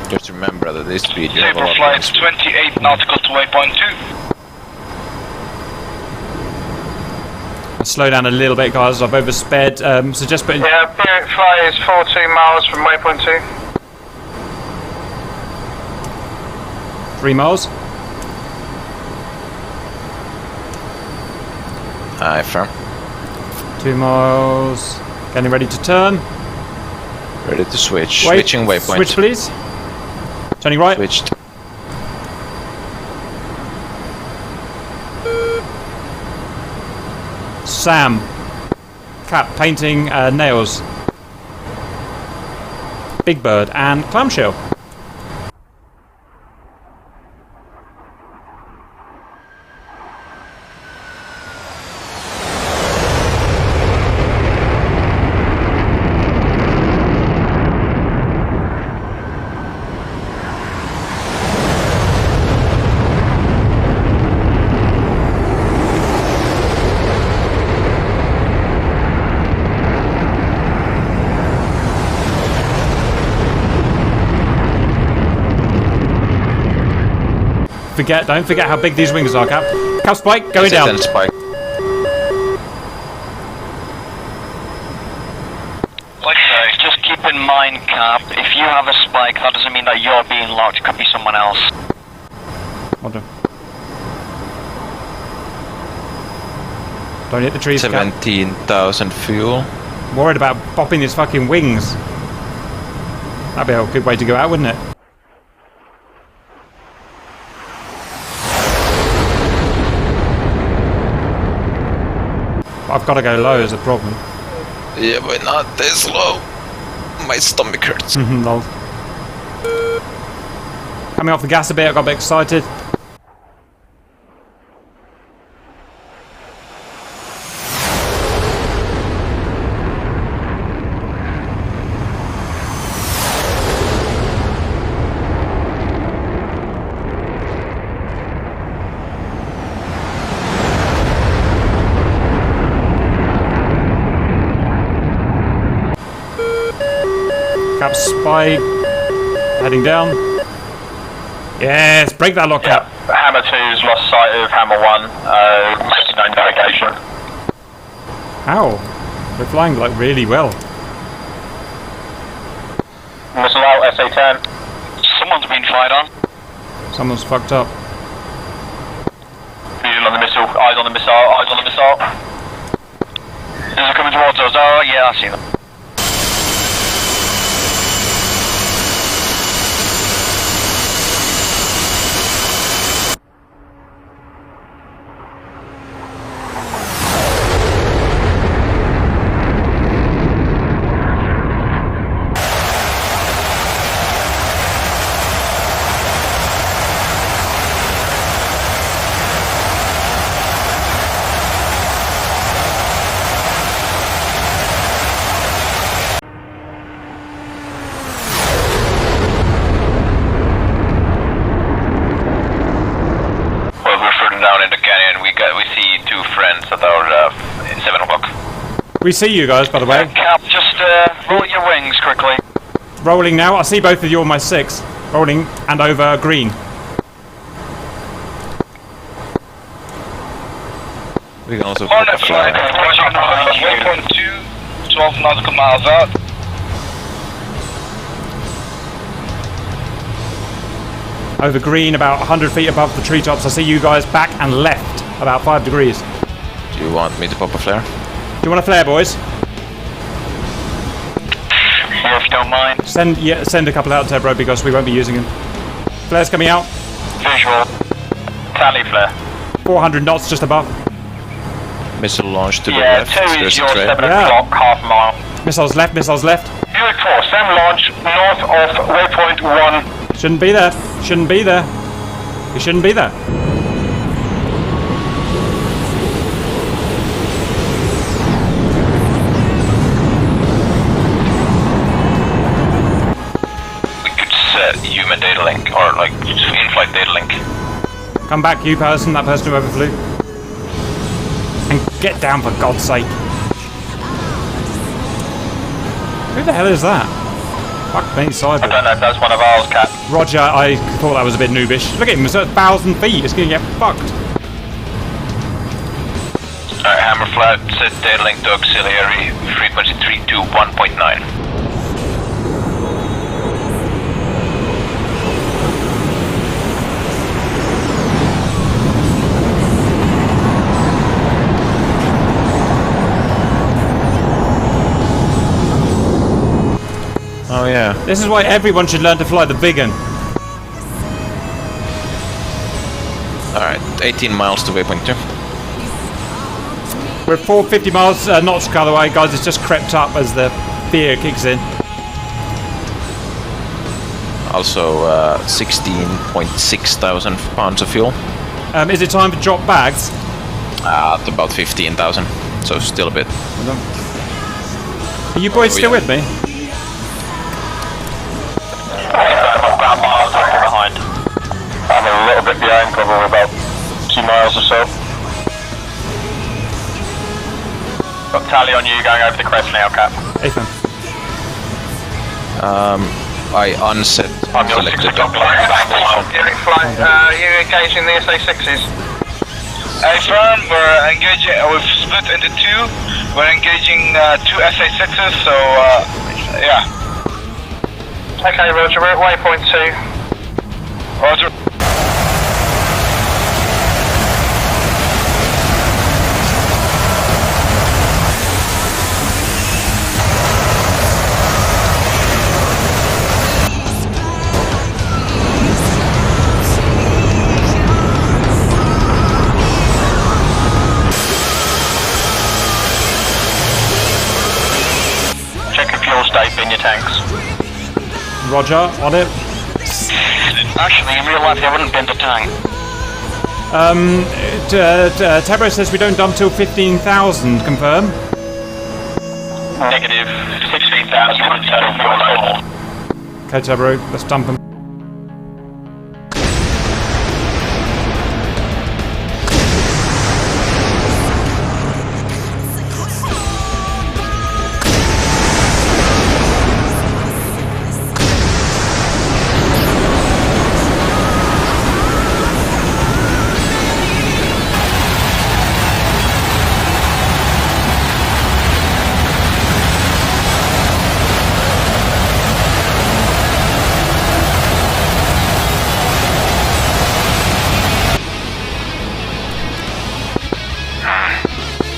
[SPEAKER 6] Just remember that this speed you have a lot of
[SPEAKER 2] flight 28 nautical to waypoint 2.
[SPEAKER 1] slow down a little bit, guys. I've oversped. Suggest putting...
[SPEAKER 2] Yeah, fly is 14 miles from waypoint 2.
[SPEAKER 1] 3 miles.
[SPEAKER 6] Aye, firm.
[SPEAKER 1] 2 miles. Getting ready to turn.
[SPEAKER 6] Ready to switch.
[SPEAKER 1] Wait,
[SPEAKER 6] Switching waypoint.
[SPEAKER 1] Switch, please. Turning right.
[SPEAKER 6] Switched.
[SPEAKER 1] Sam. Cap painting nails. Big Bird and clamshell. Don't forget how big these wings are, Cap. Cap spike, going down.
[SPEAKER 6] Spike.
[SPEAKER 8] Just keep in mind, Cap, if you have a spike, that doesn't mean that you're being locked. It could be someone else.
[SPEAKER 1] Roger. Don't hit the trees, Cap.
[SPEAKER 6] 17,000 fuel.
[SPEAKER 1] Worried about popping his fucking wings. That'd be a good way to go out, wouldn't it? I've got to go low is a problem.
[SPEAKER 6] Yeah, but not this low. My stomach hurts.
[SPEAKER 1] Lol. Coming off the gas a bit, I got a bit excited. Cap spike. Heading down. Yes, break that lock, Cap.
[SPEAKER 2] Hammer 2's lost sight of Hammer 1. No navigation.
[SPEAKER 1] How? We're flying like really well.
[SPEAKER 2] Missile out, SA-10.
[SPEAKER 8] Someone's been fired on.
[SPEAKER 1] Someone's fucked up.
[SPEAKER 2] Vision on the missile, eyes on the missile, eyes on the missile.
[SPEAKER 8] Is it coming towards us? Oh, yeah, I see them.
[SPEAKER 1] We see you guys, by the way.
[SPEAKER 8] Cap, just roll your wings quickly.
[SPEAKER 1] Rolling now. I see both of you on my 6. Rolling and over green.
[SPEAKER 6] We can also put a flag.
[SPEAKER 2] 1.2, 12 nautical miles out.
[SPEAKER 1] Over green, about 100 feet above the treetops. I see you guys back and left, about 5 degrees.
[SPEAKER 6] Do you want me to pop a flare?
[SPEAKER 1] Do you want a flare, boys?
[SPEAKER 8] Here, if you don't mind.
[SPEAKER 1] Send a couple out there, bro, because we won't be using them. Flares coming out.
[SPEAKER 8] Visual.
[SPEAKER 2] Tally flare.
[SPEAKER 1] 400 knots just above.
[SPEAKER 6] Missile launch to the
[SPEAKER 2] Yeah,
[SPEAKER 6] left.
[SPEAKER 2] 2 is
[SPEAKER 6] There's
[SPEAKER 2] your
[SPEAKER 6] a trail.
[SPEAKER 2] 7 o'clock, half mile.
[SPEAKER 1] Missiles left, missiles left.
[SPEAKER 2] Buick 4, SEM launch north of waypoint 1.
[SPEAKER 1] Shouldn't be there. Shouldn't be there. You shouldn't be there.
[SPEAKER 2] We could set human data link, or like in-flight data link.
[SPEAKER 1] Come back, you person, that person who overflew. And get down, for God's sake. Who the hell is that? Fuck me, cyber.
[SPEAKER 2] I don't know if that's one of ours, Cat.
[SPEAKER 1] Roger, I thought that was a bit noobish. Look at him, it's at 1,000 feet. It's going to get fucked.
[SPEAKER 2] Hammer flat, set data link to auxiliary, frequency 321.9.
[SPEAKER 6] Oh yeah.
[SPEAKER 1] This is why everyone should learn to fly the big one.
[SPEAKER 6] Alright, 18 miles to waypoint 2.
[SPEAKER 1] We're at 450 miles knots, by the way, guys. It's just crept up as the fear kicks in.
[SPEAKER 6] Also 16.6 thousand pounds of fuel.
[SPEAKER 1] Is it time to drop bags?
[SPEAKER 6] At about 15,000, so still a bit.
[SPEAKER 1] Are you boys still with me?
[SPEAKER 2] Behind. I'm a little bit behind, probably about 2 miles or so. Got tally on you going over the crest now, Cap.
[SPEAKER 1] Ethan.
[SPEAKER 6] I unselected them.
[SPEAKER 2] You engaging the SA-6s? Affirm, we're engaging, we've split into two. We're engaging 2 SA-6s, so yeah. Okay, Roger, we're at waypoint 2. Roger. Check your fuel state in your tanks.
[SPEAKER 1] Roger, on it.
[SPEAKER 2] Actually, in real life, you haven't been to tank.
[SPEAKER 1] Tabro says we don't dump till 15,000. Confirm.
[SPEAKER 2] Negative 16,000 total fuel level.
[SPEAKER 1] Okay, Tabro, let's dump them.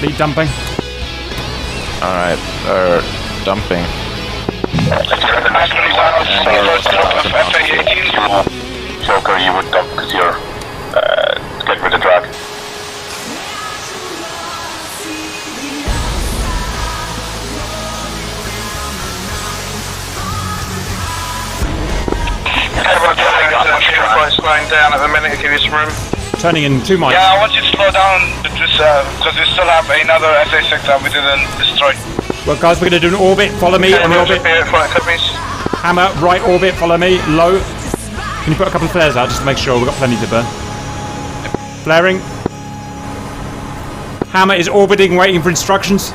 [SPEAKER 1] Lead dumping.
[SPEAKER 6] Alright, dumping.
[SPEAKER 2] Joker, you would dump because you're getting rid of drag. Slowing down at the minute, give you some room.
[SPEAKER 1] Turning in 2 miles.
[SPEAKER 2] Yeah, I want you to slow down because we still have another SA-6 that we didn't destroy.
[SPEAKER 1] Well, guys, we're going to do an orbit. Follow me on the orbit. Hammer, right orbit, follow me. Low. Can you put a couple of flares out just to make sure we've got plenty to burn? Flaring. Hammer is orbiting, waiting for instructions.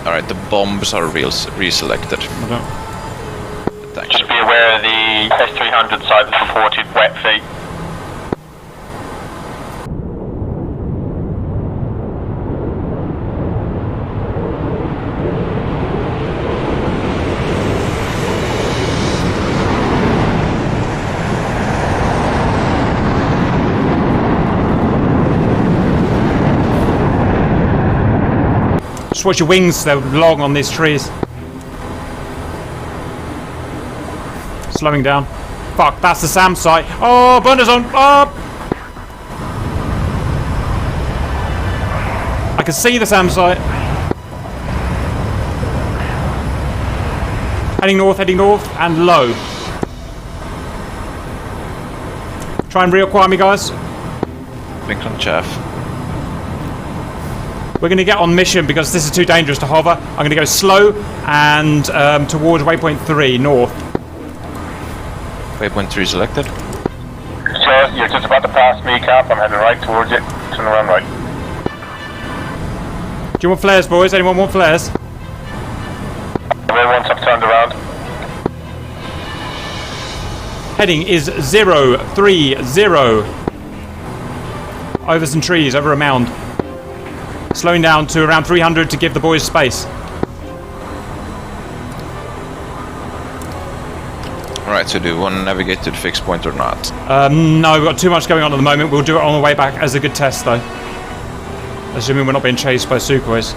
[SPEAKER 6] Alright, the bombs are reselected.
[SPEAKER 2] Just be aware of the S300 side that's reported wet feet.
[SPEAKER 1] Just watch your wings, they're long on these trees. Slowing down. Fuck, that's the SAM site. Oh, burner zone. Oh! I can see the SAM site. Heading north, and low. Try and reacquire me, guys.
[SPEAKER 6] Lincoln chaff.
[SPEAKER 1] We're going to get on mission because this is too dangerous to hover. I'm going to go slow and towards waypoint 3, north.
[SPEAKER 6] Waypoint 3 selected.
[SPEAKER 2] Sir, you're just about to pass me, Cap. I'm heading right towards you. Turn around right.
[SPEAKER 1] Do you want flares, boys? Anyone want flares?
[SPEAKER 2] Everyone's have turned around.
[SPEAKER 1] Heading is 030. Over some trees, over a mound. Slowing down to around 300 to give the boys space.
[SPEAKER 6] Alright, so do you want to navigate to the fixed point or not?
[SPEAKER 1] No, we've got too much going on at the moment. We'll do it on the way back as a good test, though. Assuming we're not being chased by Sukhois.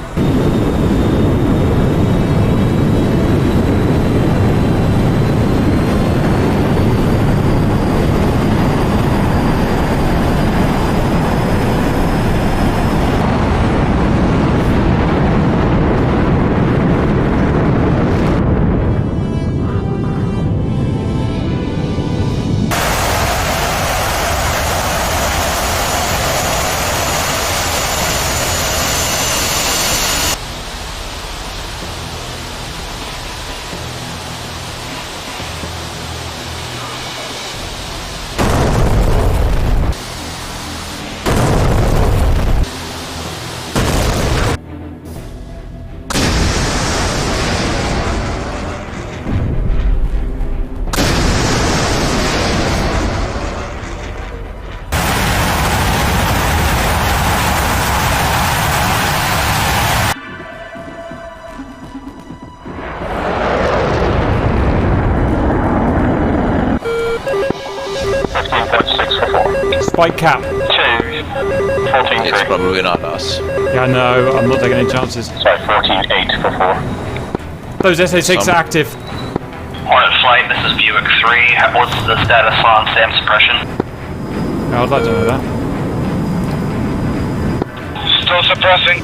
[SPEAKER 1] Spike cap.
[SPEAKER 2] 14.
[SPEAKER 6] It's probably not us.
[SPEAKER 1] Yeah, no, I'm not taking any chances.
[SPEAKER 2] Sorry, 14-8 for 4.
[SPEAKER 1] Those SA6 are active.
[SPEAKER 2] Hornet flight, this is Buick 3. What's the status on SAM suppression?
[SPEAKER 1] Oh, I'd like to know that.
[SPEAKER 2] Still suppressing.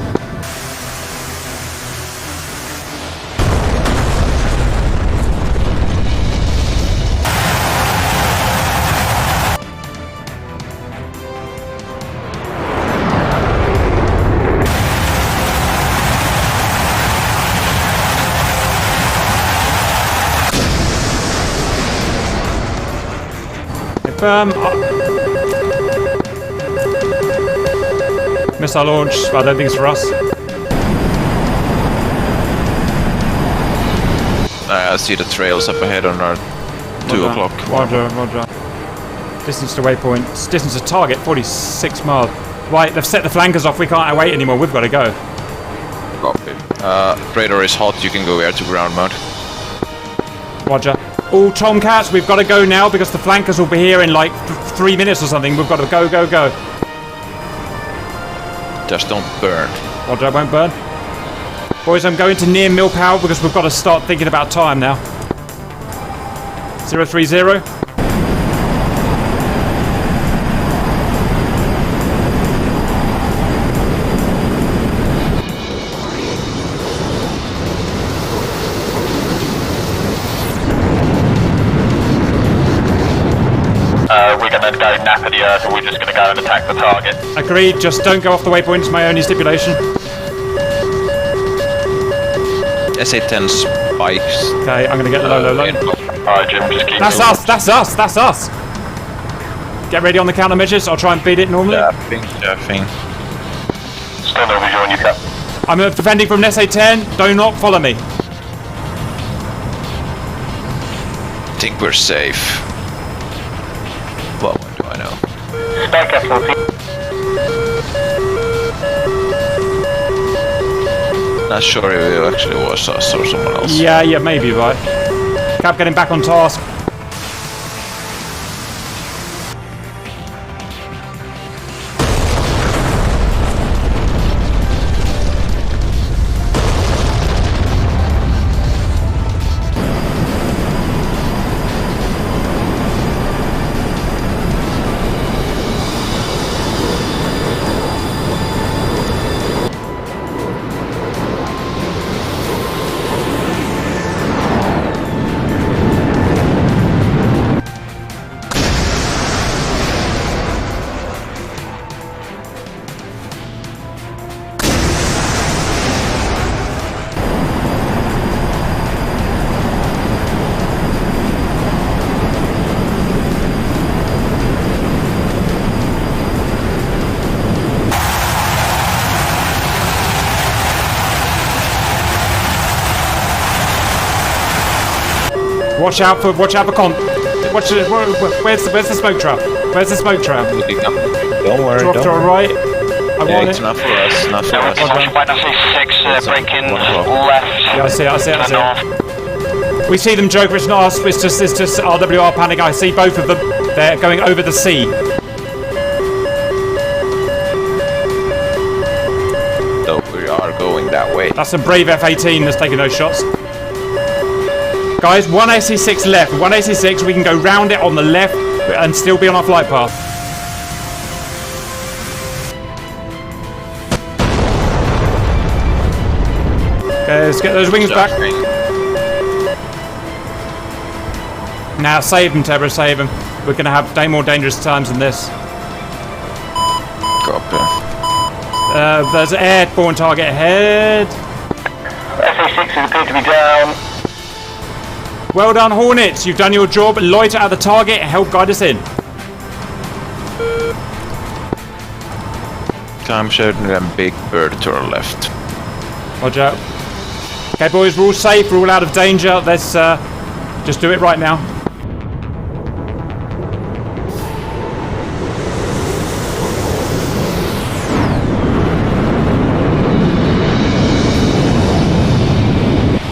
[SPEAKER 1] Missile launch, but I don't think it's for us.
[SPEAKER 6] I see the trails up ahead on our 2 o'clock.
[SPEAKER 1] Roger. Distance to waypoint. Distance to target, 46 miles. Right, they've set the flankers off. We can't wait anymore. We've got to go.
[SPEAKER 6] Copy. Radar is hot. You can go air to ground mode.
[SPEAKER 1] Roger. All Tomcats, we've got to go now because the flankers will be here in like 3 minutes or something. We've got to go.
[SPEAKER 6] Just don't burn.
[SPEAKER 1] Roger, I won't burn. Boys, I'm going to near mill power because we've got to start thinking about time now. 030.
[SPEAKER 2] We're gonna go nap the earth, or we're just gonna go and attack the target.
[SPEAKER 1] Agreed, just don't go off the waypoint, it's my only stipulation.
[SPEAKER 6] SA-10 spikes.
[SPEAKER 1] Okay, I'm gonna get low.
[SPEAKER 2] Alright, Jim, just keep
[SPEAKER 1] That's us! Get ready on the countermeasures, I'll try and beat it normally.
[SPEAKER 6] Jaffing.
[SPEAKER 2] Still no visual on you, Cap.
[SPEAKER 1] I'm defending from an SA-10, do not follow me.
[SPEAKER 6] I think we're safe. Well, what do I know?
[SPEAKER 2] Back at 14.
[SPEAKER 6] Not sure if it actually was us or someone else.
[SPEAKER 1] Yeah, maybe, right. Cap getting back on task. Watch out for where's the smoke trap? Where's the smoke trail?
[SPEAKER 6] Don't worry,
[SPEAKER 1] Drop to our right. I want
[SPEAKER 6] it's
[SPEAKER 1] it.
[SPEAKER 6] not for us, not for us.
[SPEAKER 2] By SA6, breaking left.
[SPEAKER 1] Yeah, I see it. We see them, Joker. It's not us. It's just RWR panic. I see both of them. They're going over the sea.
[SPEAKER 6] So we are going that way.
[SPEAKER 1] That's a brave F-18 that's taking those shots. Guys, one AC-6 left. One AC-6. We can go round it on the left and still be on our flight path. Okay, let's get those wings back. Now save them, Tebra, save them. We're going to have more dangerous times than this.
[SPEAKER 6] Copy.
[SPEAKER 1] There's an airborne target ahead.
[SPEAKER 2] SA6 is appeared to be down.
[SPEAKER 1] Well done, Hornets. You've done your job. Loiter at the target and help guide us in.
[SPEAKER 6] I'm showing them big bird to our left.
[SPEAKER 1] Roger out. Okay, boys, we're all safe. We're all out of danger. Let's just do it right now.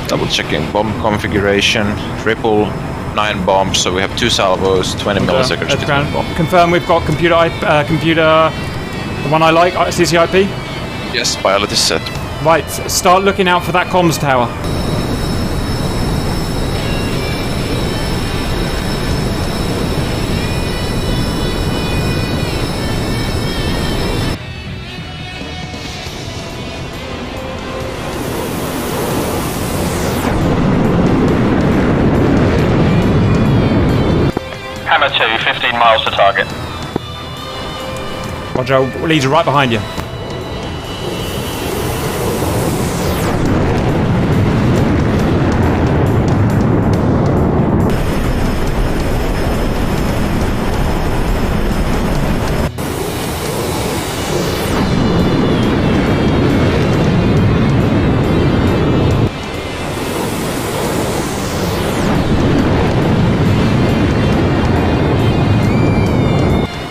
[SPEAKER 6] Double checking bomb configuration. Triple 9 bombs, so we have 2 salvos, 20 milliseconds to bomb.
[SPEAKER 1] Confirm we've got computer, the one I like, CCIP?
[SPEAKER 6] Yes, pilot is set.
[SPEAKER 1] Right, start looking out for that comms tower.
[SPEAKER 2] Hammer 2, 15 miles to target.
[SPEAKER 1] Roger, leads are right behind you.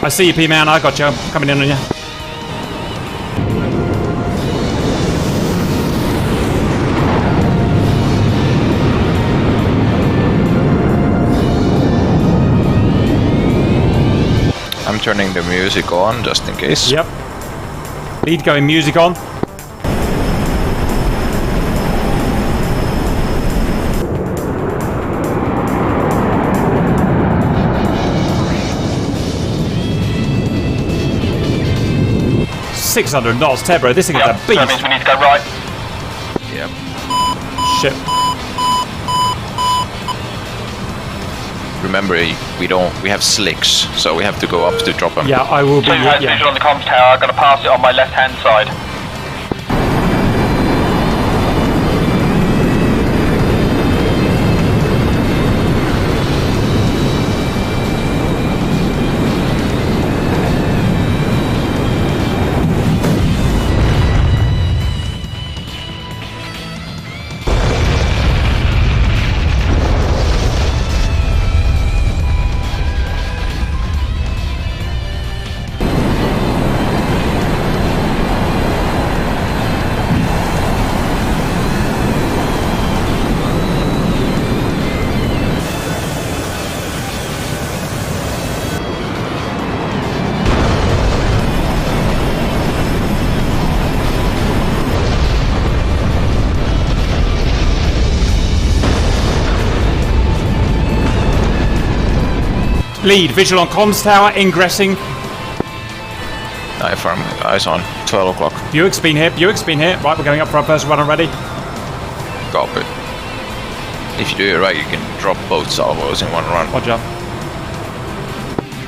[SPEAKER 1] I see you, P-Man. I got you. I'm coming in on you.
[SPEAKER 6] I'm turning the music on just in case.
[SPEAKER 1] Yep. Lead going, music on. $600 knots, Tebro. This thing is a beast.
[SPEAKER 2] That means we need to go right.
[SPEAKER 6] Yep.
[SPEAKER 1] Shit.
[SPEAKER 6] Remember, we have slicks, so we have to go up to drop them.
[SPEAKER 1] Yeah, I will be.
[SPEAKER 2] Two has visual on the comms tower. I'm going to pass it on my left-hand side.
[SPEAKER 1] Lead, visual on comms tower, ingressing.
[SPEAKER 6] Firm, eyes on, 12 o'clock.
[SPEAKER 1] Buick's been here, Buick's been here. Right, we're going up for our first run already.
[SPEAKER 6] Copy. If you do it right, you can drop both salvos in one run.
[SPEAKER 1] Roger.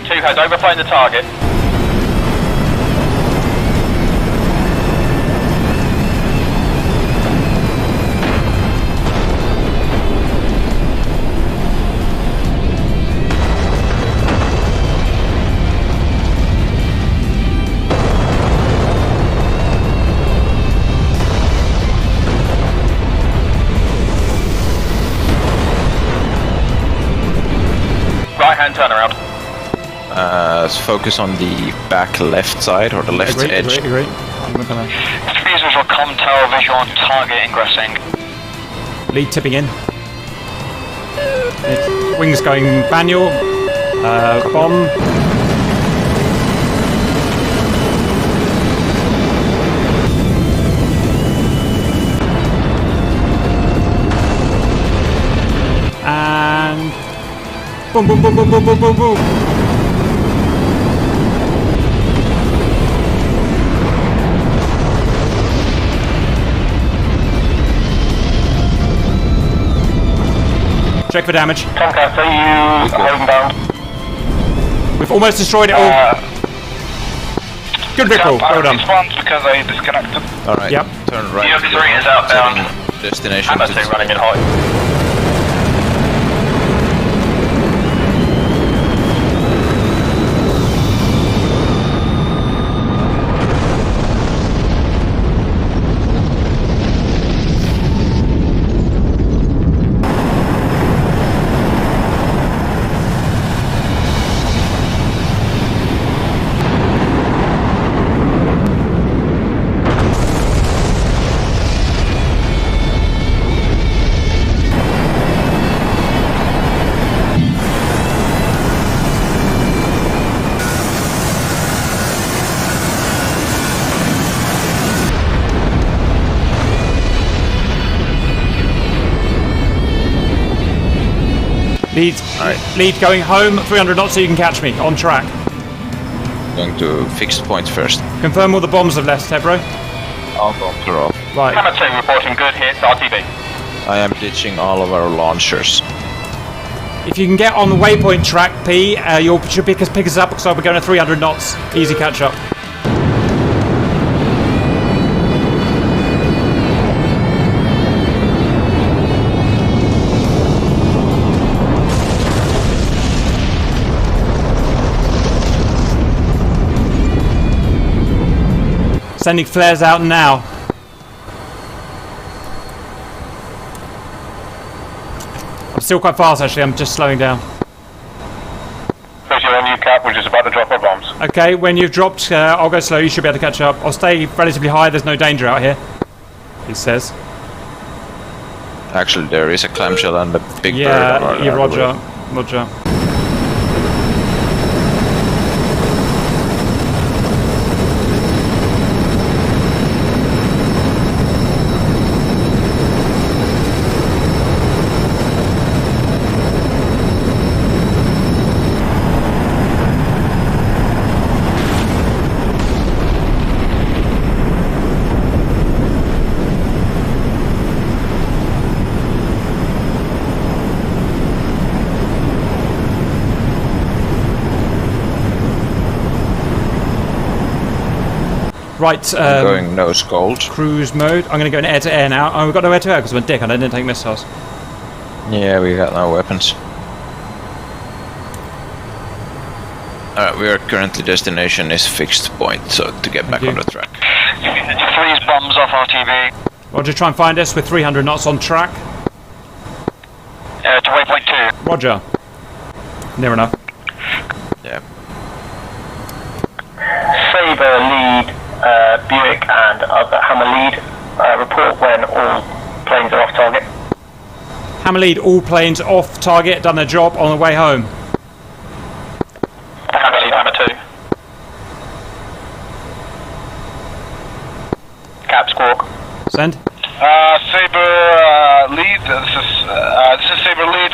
[SPEAKER 2] Two has overflying the target.
[SPEAKER 6] Right-hand turnaround. focus on the back left side or the left edge.
[SPEAKER 1] Agree. I'm not gonna...
[SPEAKER 2] Please visual com-tel, visual on target ingressing.
[SPEAKER 1] Lead tipping in. Wings going manual. Bomb. And boom, boom, boom, boom, boom, boom, boom, boom. Check for damage.
[SPEAKER 2] Tomcat, are you home bound?
[SPEAKER 1] We've almost destroyed it all. Good recall. Well done.
[SPEAKER 2] Because I disconnected.
[SPEAKER 6] Alright,
[SPEAKER 1] Yep.
[SPEAKER 6] turn right.
[SPEAKER 2] EO3 is outbound.
[SPEAKER 6] Destination.
[SPEAKER 2] running in high.
[SPEAKER 1] Lead going home, 300 knots so you can catch me, on track.
[SPEAKER 6] Going to fixed point first.
[SPEAKER 1] Confirm all the bombs have left, Tebro.
[SPEAKER 6] All bombs are off.
[SPEAKER 1] Right.
[SPEAKER 2] Hammer 2 reporting good hits, RTB.
[SPEAKER 6] I am ditching all of our launchers.
[SPEAKER 1] If you can get on the waypoint track, P, you should pick us up because I'll be going at 300 knots. Easy catch up. Sending flares out now. I'm still quite fast actually, I'm just slowing down.
[SPEAKER 2] Especially on new cap, which is about to drop our bombs.
[SPEAKER 1] Okay, when you've dropped, I'll go slow, you should be able to catch up. I'll stay relatively high, there's no danger out here, he says.
[SPEAKER 6] Actually, there is a clamshell and a big bird.
[SPEAKER 1] Yeah, roger. Right,
[SPEAKER 6] I'm going nose cold.
[SPEAKER 1] Cruise mode. I'm going to go in air to air now. Oh, we've got no air to air because I'm a dick and I didn't take missiles.
[SPEAKER 6] Yeah, we got no weapons. Alright, we are currently destination is fixed point, so to get back on the track.
[SPEAKER 2] Freeze bombs off RTB.
[SPEAKER 1] Roger, try and find us with 300 knots on track.
[SPEAKER 2] To waypoint 2.
[SPEAKER 1] Roger. Near enough.
[SPEAKER 6] Yeah.
[SPEAKER 2] Sabre lead, Buick and other Hammer lead, report when all planes are off target.
[SPEAKER 1] Hammer lead, all planes off target, done their job on the way home.
[SPEAKER 2] Hammer lead, Hammer 2. Cap squawk.
[SPEAKER 1] Send.
[SPEAKER 2] Sabre lead, this is Sabre lead,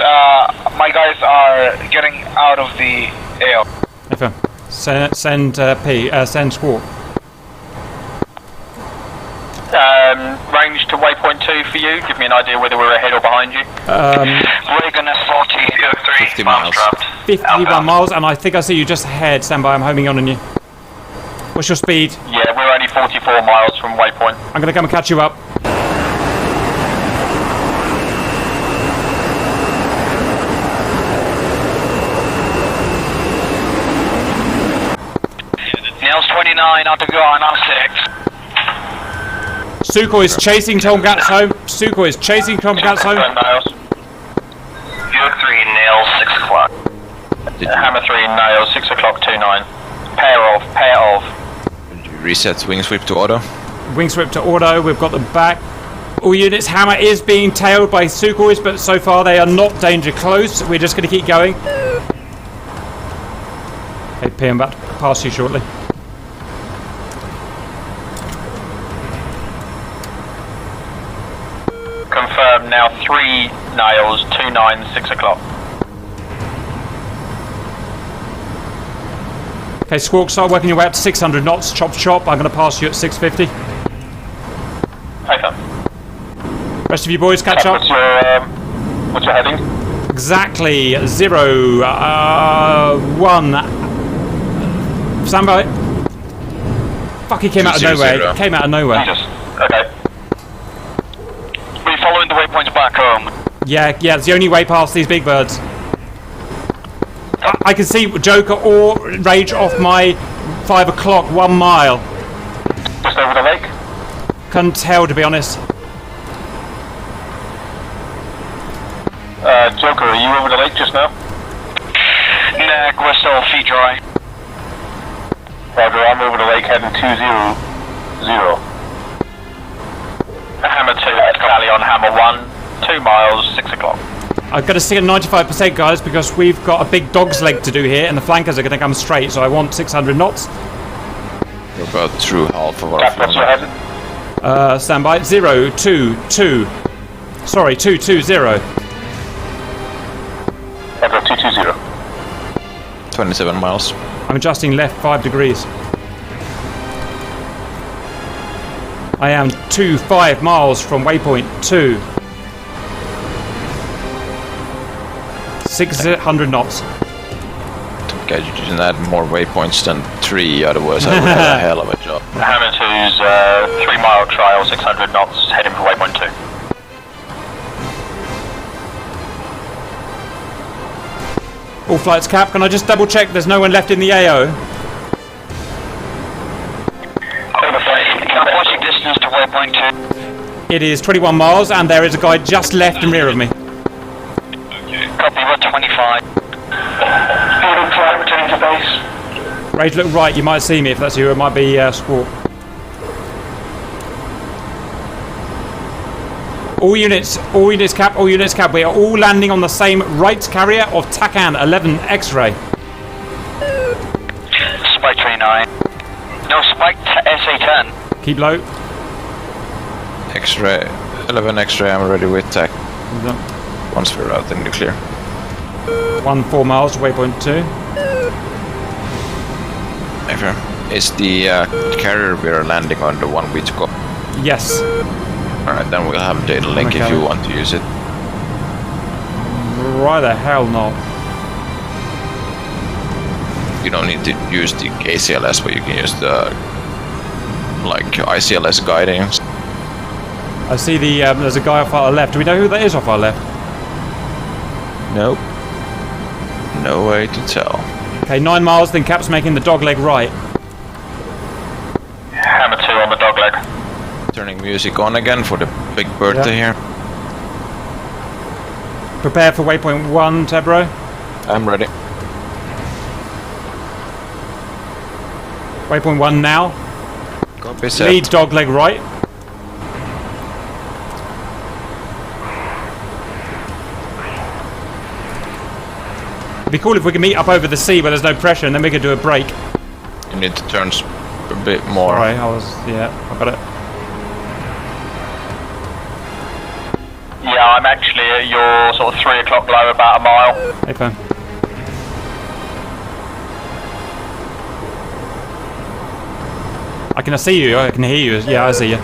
[SPEAKER 2] my guys are getting out of the AO.
[SPEAKER 1] FM. Send P, send squawk.
[SPEAKER 2] Range to waypoint 2 for you, give me an idea whether we're ahead or behind you. Reagan is 40,
[SPEAKER 6] 50 miles.
[SPEAKER 1] 51 miles, and I think I see you just ahead. Stand by, I'm homing on you. What's your speed?
[SPEAKER 2] Yeah, we're only 44 miles from waypoint.
[SPEAKER 1] I'm going to come and catch you up.
[SPEAKER 2] Nails 29, out to go on 6.
[SPEAKER 1] Sukhoi is chasing Tomcats home. Sukhoi is chasing Tomcats home.
[SPEAKER 2] Buick 3, nails 6 o'clock. Hammer 3, nails 6 o'clock 29. Pair of.
[SPEAKER 6] Reset wing sweep to auto.
[SPEAKER 1] Wing sweep to auto. We've got them back. All units, Hammer is being tailed by Sukhois, but so far they are not danger close. We're just going to keep going. Hey, P, I'm about to pass you shortly.
[SPEAKER 2] Confirmed now 3 nails, 29, 6 o'clock.
[SPEAKER 1] Okay, Squawk, start working your way up to 600 knots. Chop, chop. I'm going to pass you at 650.
[SPEAKER 2] Python.
[SPEAKER 1] Rest of you boys, catch up.
[SPEAKER 2] What's your heading?
[SPEAKER 1] Exactly 0, 1. Stand by. Fuck, he came out of nowhere.
[SPEAKER 6] 0.
[SPEAKER 1] Came out of nowhere.
[SPEAKER 2] Jesus. Okay. Are you following the waypoints back home?
[SPEAKER 1] Yeah, it's the only way past these big birds. I can see Joker or Rage off my 5 o'clock, 1 mile.
[SPEAKER 2] Just over the lake?
[SPEAKER 1] Couldn't tell, to be honest.
[SPEAKER 2] Joker, are you over the lake just now? Nah, we're still feet dry. Roger, I'm over the lake heading 200. Hammer 2, tally on Hammer 1, 2 miles, 6 o'clock.
[SPEAKER 1] I've got to stick at 95%, guys, because we've got a big dog's leg to do here, and the flankers are going to come straight, so I want 600 knots.
[SPEAKER 6] We're about through half of our
[SPEAKER 2] What's your heading?
[SPEAKER 1] Stand by. 0, 2, 2. Sorry, 2, 2, 0.
[SPEAKER 2] Echo 220.
[SPEAKER 6] 27 miles.
[SPEAKER 1] I'm adjusting left 5 degrees. I am 5 miles from waypoint 2. 600 knots.
[SPEAKER 6] Okay, you didn't add more waypoints than 3, otherwise I would have a hell of a job.
[SPEAKER 2] Hammer 2's 3 mile trial, 600 knots, heading for waypoint 2.
[SPEAKER 1] All flights cap. Can I just double check there's no one left in the AO?
[SPEAKER 2] What's your distance to waypoint 2?
[SPEAKER 1] It is 21 miles, and there is a guy just left and rear of me.
[SPEAKER 2] Copy, we're 25. Speed flight, returning to base.
[SPEAKER 1] Rage, look right, you might see me if that's you. It might be Squawk. All units cap, we are all landing on the same right carrier of TACAN 11 X-ray.
[SPEAKER 2] Spike 29. No, Spike SA10.
[SPEAKER 1] Keep low.
[SPEAKER 6] X-ray, 11 X-ray, I'm ready with TAC. Once we're out in the clear.
[SPEAKER 1] 4 miles to waypoint 2.
[SPEAKER 6] Is the carrier we're landing on the one we took off?
[SPEAKER 1] Yes.
[SPEAKER 6] Alright, then we'll have data link if you want to use it.
[SPEAKER 1] Why the hell not?
[SPEAKER 6] You don't need to use the ACLS, but you can use the ICLS guiding.
[SPEAKER 1] I see there's a guy off our left. Do we know who that is off our left?
[SPEAKER 6] Nope. No way to tell.
[SPEAKER 1] Okay, 9 miles, then Cap's making the dog leg right.
[SPEAKER 2] Hammer 2 on the dog leg.
[SPEAKER 6] Turning music on again for the big birthday here.
[SPEAKER 1] Prepare for waypoint 1, Tebro.
[SPEAKER 6] I'm ready.
[SPEAKER 1] Waypoint 1 now.
[SPEAKER 6] Copy set.
[SPEAKER 1] Lead dog leg right. It'd be cool if we could meet up over the sea where there's no pressure, and then we could do a break.
[SPEAKER 6] You need to turn a bit more.
[SPEAKER 1] Sorry, I got it.
[SPEAKER 2] Yeah, I'm actually at your sort of 3 o'clock low, about a mile.
[SPEAKER 1] Hey, phone. I can see you, I can hear you. Yeah, I see you.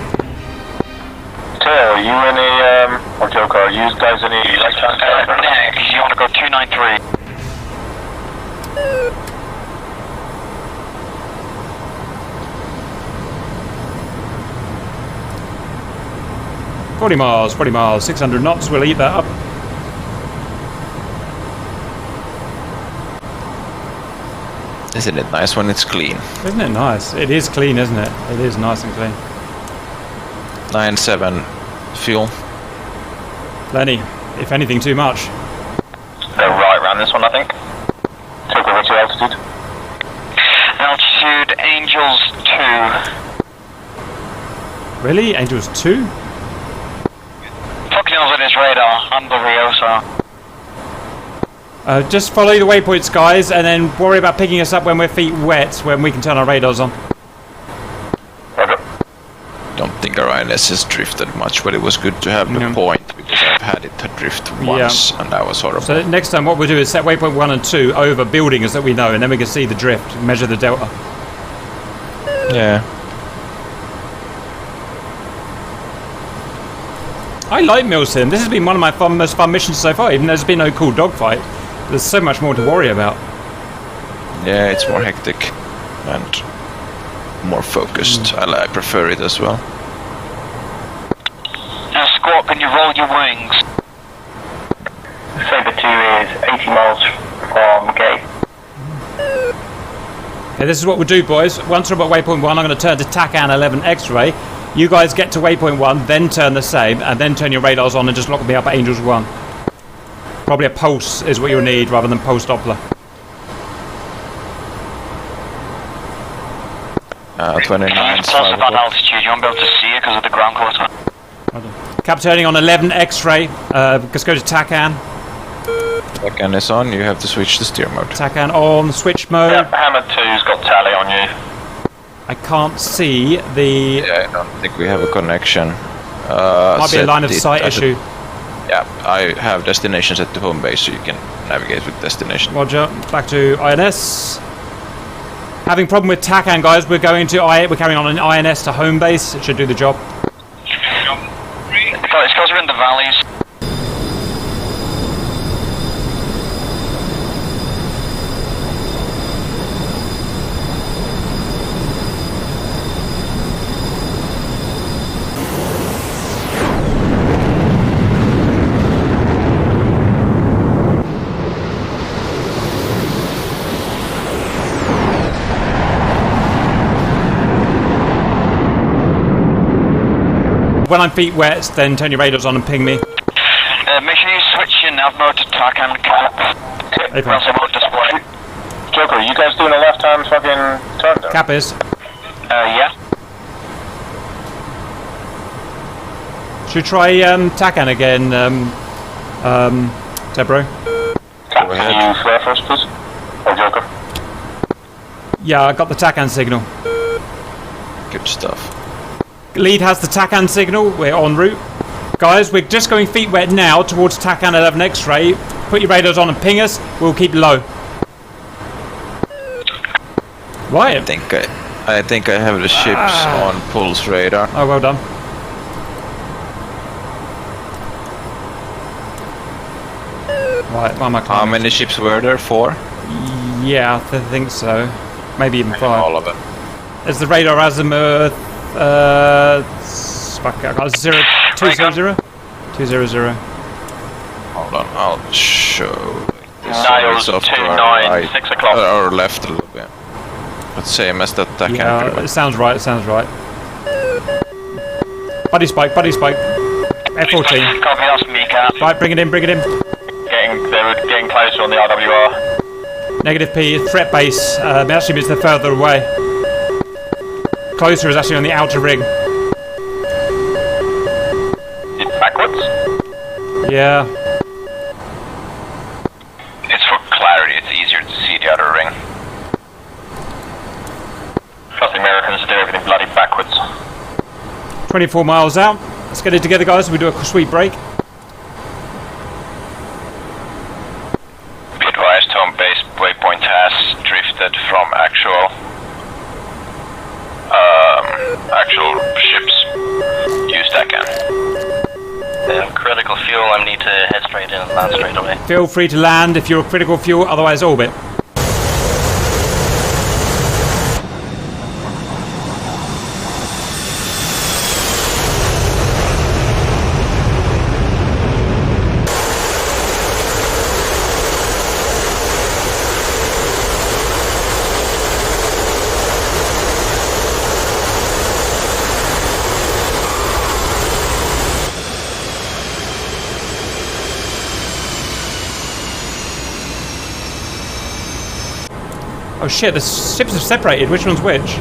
[SPEAKER 2] Tail, are you any, or Joker, are you guys any light chance? Nick, you want to go 293?
[SPEAKER 1] 40 miles, 600 knots, we'll eat that up.
[SPEAKER 6] Isn't it nice when it's clean?
[SPEAKER 1] Isn't it nice? It is clean, isn't it? It is nice and clean.
[SPEAKER 6] 9-7 fuel.
[SPEAKER 1] Lenny, if anything, too much.
[SPEAKER 2] They're right around this one, I think. Joker, what's your altitude? Altitude Altitude Angels 2.
[SPEAKER 1] Really? Angels 2?
[SPEAKER 2] Fucking on his radar, under Riosa.
[SPEAKER 1] Just follow the waypoints, guys, and then worry about picking us up when we're feet wet, when we can turn our radars on.
[SPEAKER 6] Don't think our INS has drifted much, but it was good to have the point, because I've had it drift once, and that was horrible.
[SPEAKER 1] So next time what we'll do is set waypoint 1 and 2 over buildings that we know, and then we can see the drift, measure the delta.
[SPEAKER 6] Yeah.
[SPEAKER 1] I like Milsim. This has been one of my most fun missions so far, even though there's been no cool dogfight. There's so much more to worry about.
[SPEAKER 6] Yeah, it's more hectic and more focused. I prefer it as well.
[SPEAKER 2] Now, Squawk, can you roll your wings?
[SPEAKER 10] Sabre 2 is 80 miles from gate.
[SPEAKER 1] Okay, this is what we'll do, boys. Once we're at waypoint 1, I'm going to turn to TACAN 11 X-ray. You guys get to waypoint 1, then turn the same, and then turn your radars on and just lock me up at Angels 1. Probably a pulse is what you'll need rather than pulse Doppler.
[SPEAKER 3] 29.
[SPEAKER 2] Plus about altitude, you won't be able to see it because of the ground quarter.
[SPEAKER 1] Cap turning on 11 X-ray. Let's go to TACAN.
[SPEAKER 6] TACAN is on, you have to switch the steer mode.
[SPEAKER 1] TACAN on, switch mode.
[SPEAKER 10] Yeah, Hammer 2's got tally on you.
[SPEAKER 1] I can't see the...
[SPEAKER 6] Yeah, I don't think we have a connection.
[SPEAKER 1] Might be a line of sight issue.
[SPEAKER 6] Yeah, I have destinations at the home base, so you can navigate with destination.
[SPEAKER 1] Roger, back to INS. Having problem with TACAN, guys. We're carrying on an INS to home base. It should do the job.
[SPEAKER 2] It's because we're in the valleys.
[SPEAKER 1] When I'm feet wet, then turn your radars on and ping me.
[SPEAKER 2] Make sure you switch your nav mode to TACAN cap. Mode display.
[SPEAKER 10] Joker, you guys doing a left-hand fucking turn there?
[SPEAKER 1] Cap is.
[SPEAKER 2] Yeah.
[SPEAKER 1] Should we try TACAN again, Debro?
[SPEAKER 10] Can you flare first, please? Or Joker?
[SPEAKER 1] Yeah, I got the TACAN signal.
[SPEAKER 6] Good stuff.
[SPEAKER 1] Lead has the TACAN signal. We're en route. Guys, we're just going feet wet now towards TACAN 11 X-ray. Put your radars on and ping us. We'll keep low. Why?
[SPEAKER 6] I think I have the ships on pulse radar.
[SPEAKER 1] Oh, well done. Right, why am I climbing?
[SPEAKER 6] How many ships were there? 4?
[SPEAKER 1] Yeah, I think so. Maybe even 5.
[SPEAKER 6] All of them.
[SPEAKER 1] Is the radar azimuth? Fuck, 200? 200?
[SPEAKER 6] Hold on, I'll show.
[SPEAKER 10] Niles 29, 6 o'clock.
[SPEAKER 6] Or left a little bit. But same as that TACAN.
[SPEAKER 1] Yeah, it sounds right, it sounds right. Buddy spike. F-14.
[SPEAKER 2] Copy, that's me, Cap.
[SPEAKER 1] Right, bring it in.
[SPEAKER 10] They were getting closer on the RWR.
[SPEAKER 1] Negative P, threat base. Actually means they're further away. Closer is actually on the outer ring.
[SPEAKER 10] Backwards?
[SPEAKER 1] Yeah.
[SPEAKER 10] It's for clarity, it's easier to see the outer ring. Plus the Americans do everything bloody backwards.
[SPEAKER 1] 24 miles out. Let's get it together, guys. We do a sweet break.
[SPEAKER 10] Be advised, home base waypoint has drifted from actual ships. Use TACAN. Critical fuel, I need to head straight in and land straight away.
[SPEAKER 1] Feel free to land if you're critical fuel, otherwise orbit. Oh shit, the ships have separated. Which one's which?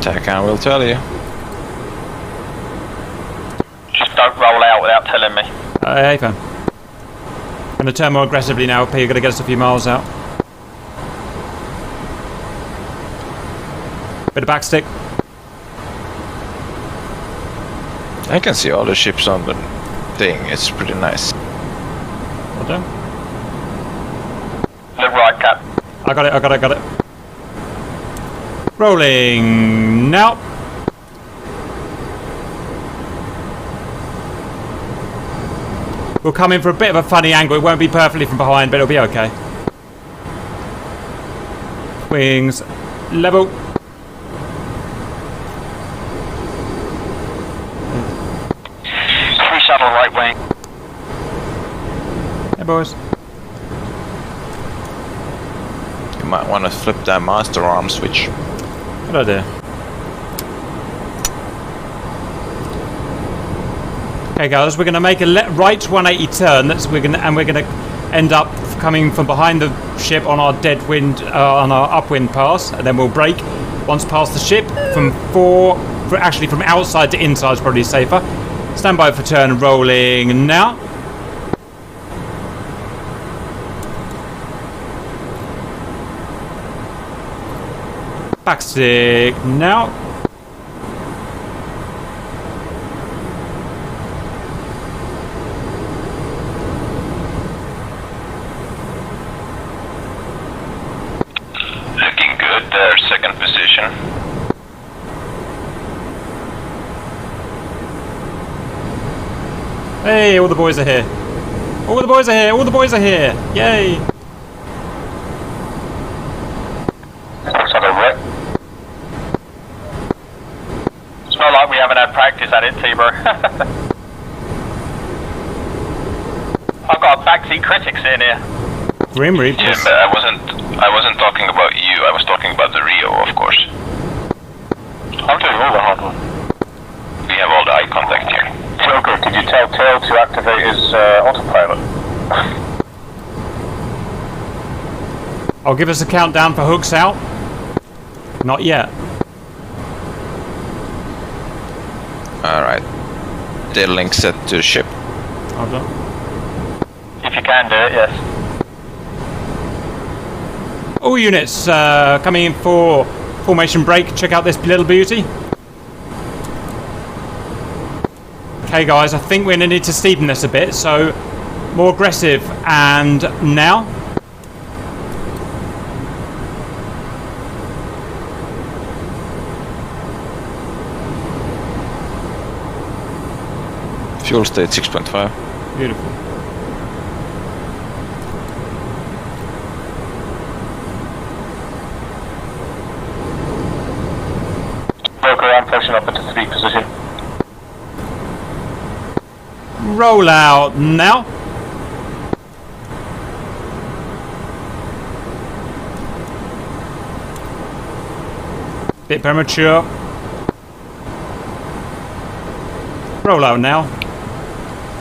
[SPEAKER 6] TACAN will tell you.
[SPEAKER 10] Just don't roll out without telling me.
[SPEAKER 1] Hey, fam. I'm gonna turn more aggressively now. P, you're gonna get us a few miles out. Bit of backstick.
[SPEAKER 6] I can see all the ships on the thing. It's pretty nice.
[SPEAKER 1] Well done.
[SPEAKER 10] Look right, Cap.
[SPEAKER 1] I got it. Rolling now. We'll come in for a bit of a funny angle. It won't be perfectly from behind, but it'll be okay. Wings level.
[SPEAKER 10] Free shuttle right wing.
[SPEAKER 1] Hey, boys.
[SPEAKER 6] You might want to flip that master arm switch.
[SPEAKER 1] Good idea. Okay, guys, we're going to make a right 180 turn. We're going to end up coming from behind the ship on our deadwind, on our upwind pass, and then we'll brake once past the ship from from outside to inside is probably safer. Stand by for turn. Rolling now. Backstick now.
[SPEAKER 10] Looking good there, second position.
[SPEAKER 1] Hey, all the boys are here. All the boys are here. All the boys are here. Yay.
[SPEAKER 10] Looks like a wreck. It's not like we haven't had practice at it, T-Bro. I've got backseat critics in here.
[SPEAKER 1] Grim Reapers.
[SPEAKER 10] Jim, I wasn't talking about you. I was talking about the Rio, of course. I'm doing all the hard work. We have all the eye contact here. Joker, did you tell Tail to activate his autopilot?
[SPEAKER 1] I'll give us a countdown for hooks out. Not yet.
[SPEAKER 6] Alright. Tail link set to ship.
[SPEAKER 1] Hold on.
[SPEAKER 10] If you can do it, yes.
[SPEAKER 1] All units coming in for formation break. Check out this little beauty. Okay, guys, I think we're going to need to steepen this a bit, so more aggressive. And now.
[SPEAKER 6] Fuel state 6.5.
[SPEAKER 1] Beautiful.
[SPEAKER 10] Broker, I'm pushing up into 3 position.
[SPEAKER 1] Roll out now. Bit premature. Roll out now.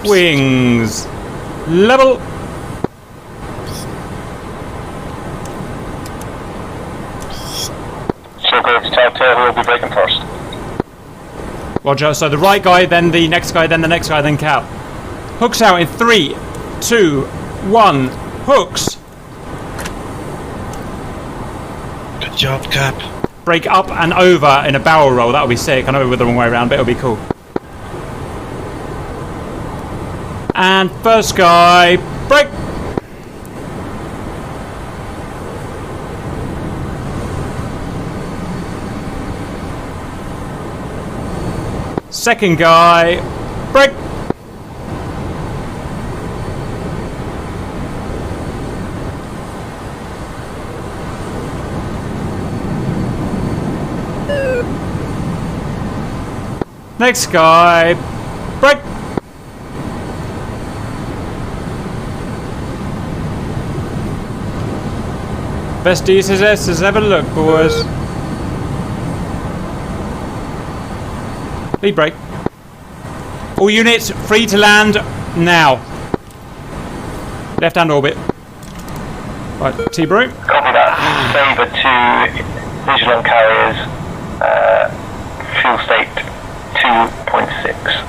[SPEAKER 1] Wings level.
[SPEAKER 10] Circle, if you tell Tail, who will be braking first.
[SPEAKER 1] Roger, so the right guy, then the next guy, then the next guy, then Cap. Hooks out in 3, 2, 1. Hooks.
[SPEAKER 4] Good job, Cap.
[SPEAKER 1] Break up and over in a barrel roll. That'll be sick. I know we're the wrong way around, but it'll be cool. And first guy, break. Second guy, break. Next guy, break. Best DCS has ever looked, boys. Lead break. All units free to land now. Left-hand orbit. Right, T-Brew.
[SPEAKER 10] Copy that. Sabre to Vigilant carriers. Fuel state 2.6.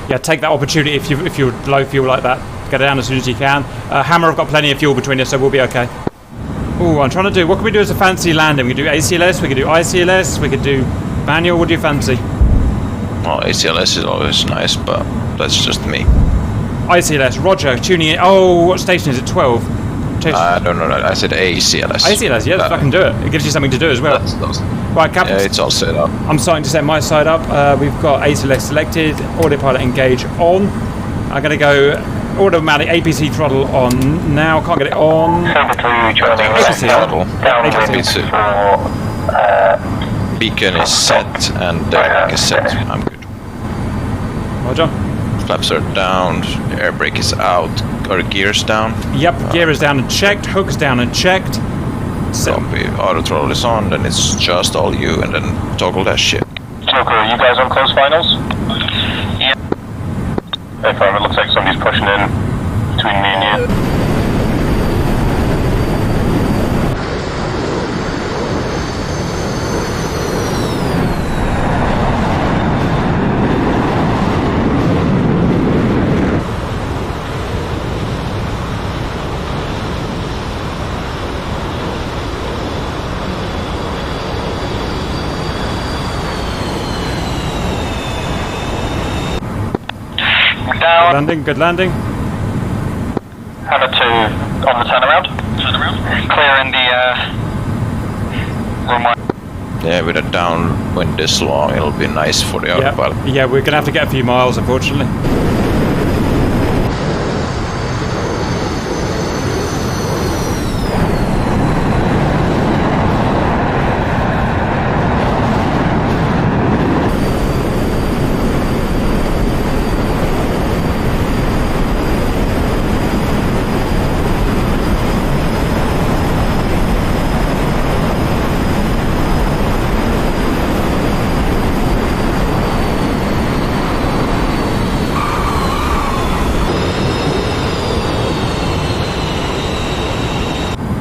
[SPEAKER 1] Yeah, take that opportunity if you're low fuel like that. Get it down as soon as you can. Hammer have got plenty of fuel between us, so we'll be okay. Ooh, I'm trying to do... What can we do as a fancy landing? We can do ACLS, we can do ICLS, we can do manual. What do you fancy?
[SPEAKER 6] Well, ACLS is always nice, but that's just me.
[SPEAKER 1] ICLS, Roger, tuning in. Oh, what station is it? 12?
[SPEAKER 6] I don't know. I said ACLS.
[SPEAKER 1] ACLS, yeah, I can do it. It gives you something to do as well. Right, Captain.
[SPEAKER 6] Yeah, it's all set up.
[SPEAKER 1] I'm starting to set my side up. We've got ACLS selected, autopilot engage on. I'm going to go automatic APC throttle on now. Can't get it on. APC on.
[SPEAKER 6] APC. Beacon is set and deck is set. I'm good.
[SPEAKER 1] Roger.
[SPEAKER 6] Flaps are down. Air brake is out. Or gears down.
[SPEAKER 1] Yep, gear is down and checked. Hook is down and checked.
[SPEAKER 6] Copy. Auto throttle is on. Then it's just all you, and then toggle that shit.
[SPEAKER 10] Joker, are you guys on close finals? Yeah. If it looks like somebody's pushing in between me and you.
[SPEAKER 1] Good landing, good landing.
[SPEAKER 10] Hammer 2 on the turnaround. Clearing the runway.
[SPEAKER 6] Yeah, with a downwind this long, it'll be nice for the autopilot.
[SPEAKER 1] Yeah, we're going to have to get a few miles, unfortunately.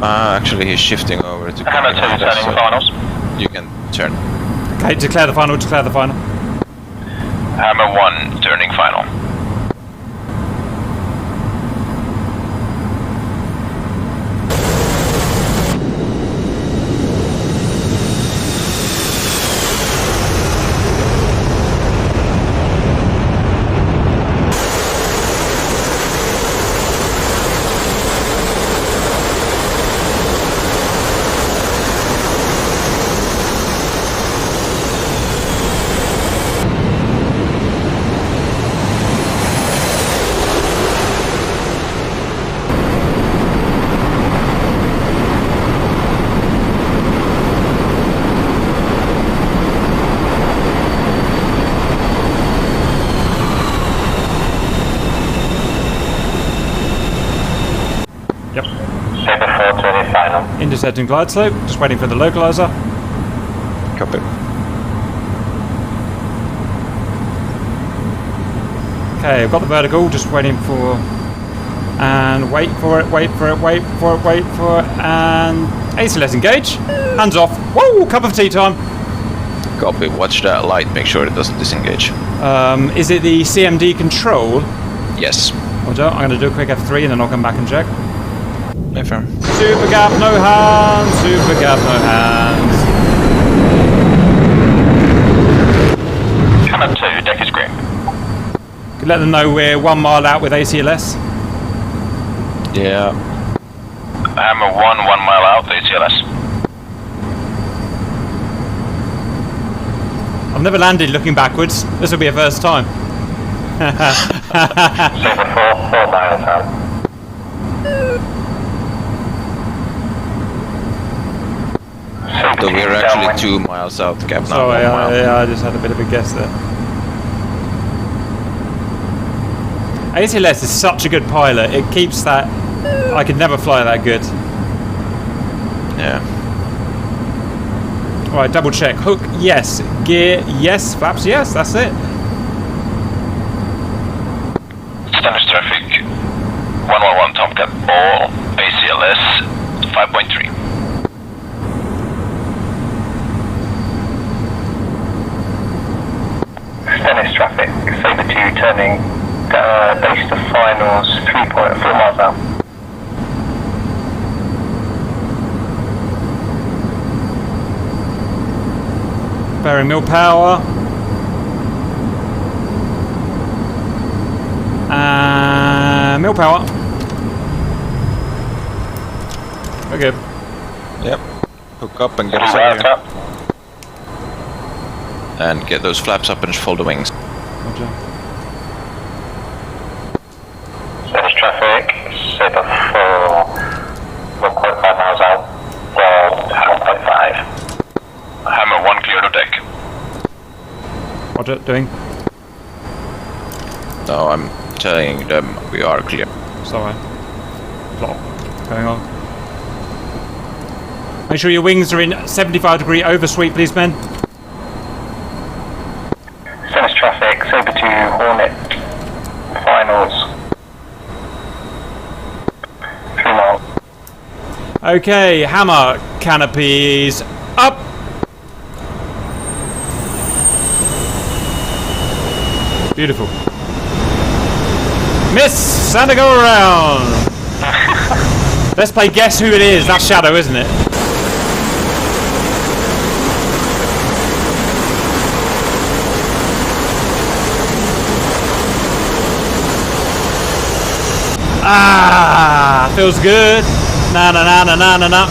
[SPEAKER 6] Actually, he's shifting over to...
[SPEAKER 10] Hammer 2 turning the finals.
[SPEAKER 6] You can turn.
[SPEAKER 1] Okay, declare the final, declare the final.
[SPEAKER 10] Hammer 1 turning final.
[SPEAKER 1] Intercepting glide slope, just waiting for the localizer.
[SPEAKER 6] Copy.
[SPEAKER 1] Okay, I've got the vertical, just waiting for... And wait for it, wait for it, wait for it, wait for it, and... ACLS engage. Hands off. Whoa, cup of tea time.
[SPEAKER 6] Copy, watch that light, make sure it doesn't disengage.
[SPEAKER 1] Is it the CMD control?
[SPEAKER 6] Yes.
[SPEAKER 1] Hold on, I'm going to do a quick F3 and then I'll come back and check.
[SPEAKER 6] Yeah, fair.
[SPEAKER 1] Super gap, no hands. Super gap, no hands.
[SPEAKER 10] Hammer 2, deck is green.
[SPEAKER 1] Could let them know we're 1 mile out with ACLS.
[SPEAKER 6] Yeah.
[SPEAKER 10] Hammer 1 mile out, ACLS.
[SPEAKER 1] I've never landed looking backwards. This will be a first time.
[SPEAKER 10] Sabre 4 miles out.
[SPEAKER 6] So we're actually 2 miles out, Cap. Now 1 mile.
[SPEAKER 1] Yeah, I just had a bit of a guess there. ACLS is such a good pilot. It keeps that... I could never fly that good.
[SPEAKER 6] Yeah.
[SPEAKER 1] Alright, double check. Hook, yes. Gear, yes. Flaps, yes. That's it.
[SPEAKER 10] All ACLS 5.3. Stennis traffic, Sabre 2 turning base to finals 3.4 miles out.
[SPEAKER 1] Bearing mill power. Mill power. Okay.
[SPEAKER 6] Yep. Hook up and get us out of here. And get those flaps up and just fold the wings.
[SPEAKER 1] Roger.
[SPEAKER 10] Stennis traffic, Sabre 4, 1.5 miles out. 1.5. Hammer 1 clear to deck.
[SPEAKER 1] Roger, doing.
[SPEAKER 6] No, I'm telling them we are clear.
[SPEAKER 1] Sorry. Plot going on. Make sure your wings are in 75-degree oversweep, please, Ben.
[SPEAKER 10] Stennis traffic, Sabre 2, Hornet, finals. 3 miles.
[SPEAKER 1] Okay, hammer canopies up. Beautiful. Miss Santa go around. Let's play guess who it is. That's Shadow, isn't it? Ah, feels good. Na na na na na na na.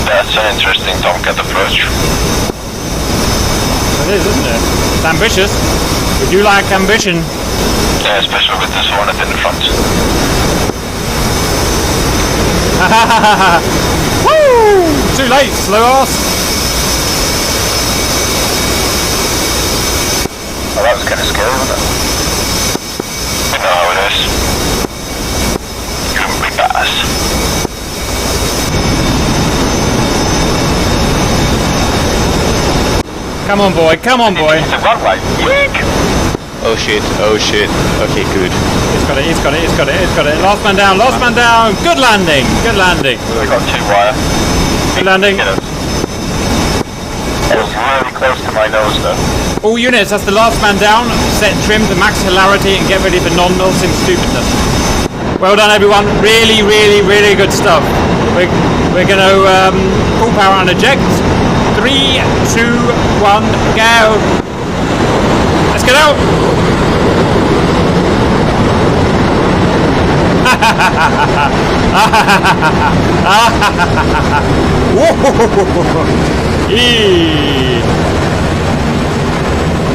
[SPEAKER 10] That's an interesting Tomcat approach.
[SPEAKER 1] It is, isn't it? It's ambitious. We do like ambition.
[SPEAKER 10] Yeah, especially with this Hornet in the front.
[SPEAKER 1] Woo! Too late, slow ass.
[SPEAKER 10] Oh, that was kind of scary, wasn't it? You know how it is. You can be fast.
[SPEAKER 1] Come on, boy. Come on, boy.
[SPEAKER 10] It's a runway. Yeek!
[SPEAKER 8] Oh shit, oh shit. Okay, good.
[SPEAKER 1] It's got it, it's got it, it's got it, it's got it. Last man down, last man down. Good landing, good landing.
[SPEAKER 10] We got 2 wire.
[SPEAKER 1] Good landing.
[SPEAKER 10] It was really close to my nose though.
[SPEAKER 1] All units, that's the last man down. Set trim to max hilarity and get ready for non-Milsim stupidness. Well done, everyone. Really, really, really good stuff. We're going to full power and eject. 3, 2, 1, go. Let's get out.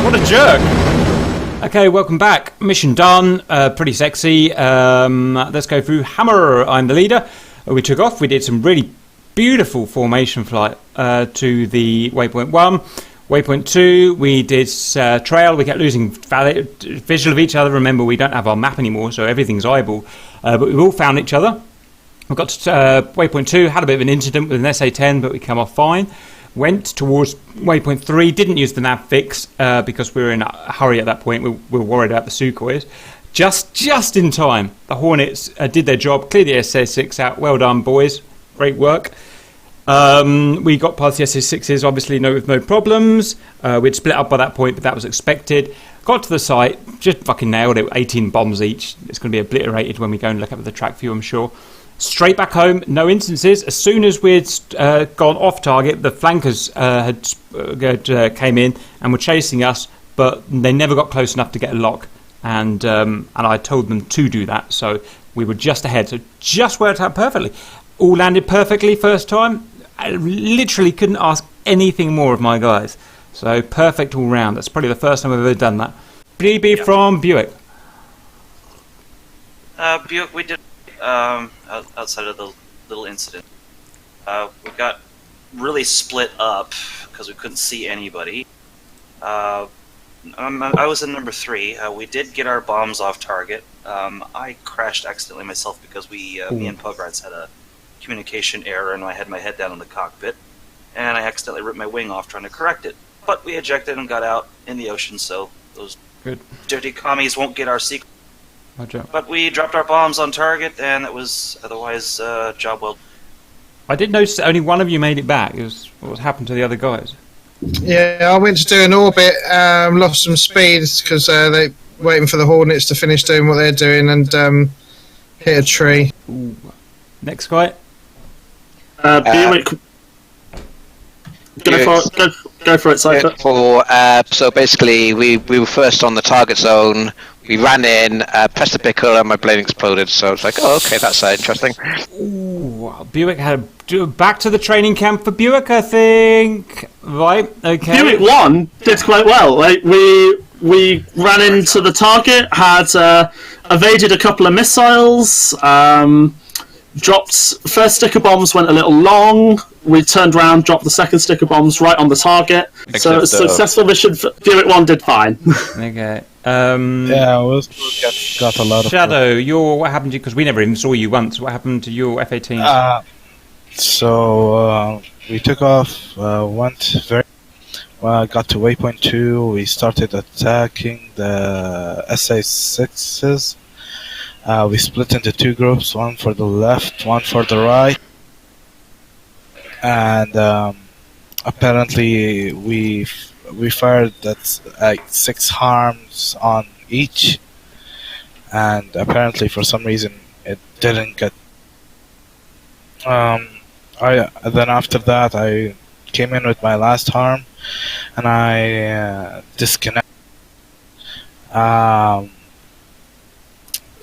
[SPEAKER 1] What a jerk. Okay, welcome back. Mission done. Pretty sexy. Let's go through Hammer. I'm the leader. We took off. We did some really beautiful formation flight to the waypoint 1. Waypoint 2, we did trail. We kept losing visual of each other. Remember, we don't have our map anymore, so everything's eyeball. But we've all found each other. We got to waypoint 2, had a bit of an incident with an SA-10, but we came off fine. Went towards waypoint 3, didn't use the nav fix because we were in a hurry at that point. We were worried about the Sukhois. Just in time, the Hornets did their job, cleared the SA-6 out. Well done, boys. Great work. We got past the SA-6s, obviously with no problems. We'd split up by that point, but that was expected. Got to the site, just fucking nailed it. 18 bombs each. It's going to be obliterated when we go and look up at the track view, I'm sure. Straight back home, no instances. As soon as we'd gone off target, the flankers came in and were chasing us, but they never got close enough to get a lock. And I told them to do that, so we were just ahead. So just worked out perfectly. All landed perfectly first time. I literally couldn't ask anything more of my guys. So perfect all round. That's probably the first time I've ever done that. BB from Buick.
[SPEAKER 3] Buick, we did outside of the little incident. We got really split up because we couldn't see anybody. I was in number 3. We did get our bombs off target. I crashed accidentally myself because me and Pugrats had a communication error and I had my head down in the cockpit and I accidentally ripped my wing off trying to correct it. But we ejected and got out in the ocean, so those dirty commies won't get our secret.
[SPEAKER 1] Roger.
[SPEAKER 3] But we dropped our bombs on target, and it was otherwise job well.
[SPEAKER 1] I did notice that only one of you made it back. What happened to the other guys?
[SPEAKER 11] Yeah, I went to do an orbit, lost some speed because they waiting for the Hornets to finish doing what they're doing and hit a tree.
[SPEAKER 1] Ooh. Next guy.
[SPEAKER 9] Buick. Go for it, Cypher.
[SPEAKER 12] So basically, we were first on the target zone. We ran in, pressed the picker, and my blade exploded. So it's like, oh, okay, that's interesting.
[SPEAKER 1] Ooh, Buick had back to the training camp for Buick, I think. Right, okay.
[SPEAKER 9] Buick 1 did quite well. Like we ran into the target, had evaded a couple of missiles, dropped first sticker bombs, went a little long. We turned around, dropped the second sticker bombs right on the target. So successful mission. Buick 1 did fine.
[SPEAKER 1] Okay.
[SPEAKER 4] Yeah, got a lot of
[SPEAKER 1] Shadow. What happened to you? Because we never even saw you once. What happened to your F-18?
[SPEAKER 4] So we took off, went very. Got to waypoint 2. We started attacking the SA-6s. We split into 2 groups, one for the left, one for the right. And apparently we fired at 6 harms on each. And apparently for some reason it didn't get... Then after that I came in with my last harm and I disconnected.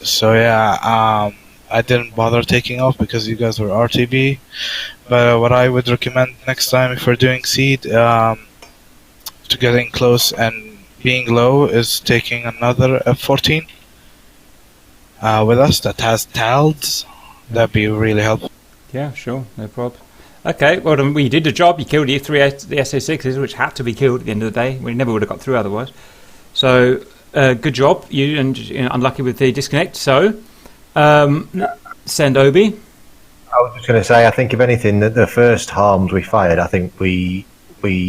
[SPEAKER 4] So yeah, I didn't bother taking off because you guys were RTB. But what I would recommend next time if we're doing SEAD, to getting close and being low, is taking another F-14 with us that has TALDs. That'd be really helpful.
[SPEAKER 1] Yeah, sure, no problem. Okay, well, you did the job. You killed the SA-6s, which had to be killed at the end of the day. We never would have got through otherwise. So, good job. You unlucky with the disconnect. So, send Obi.
[SPEAKER 13] I was just going to say, I think if anything, the first harms we fired, I think we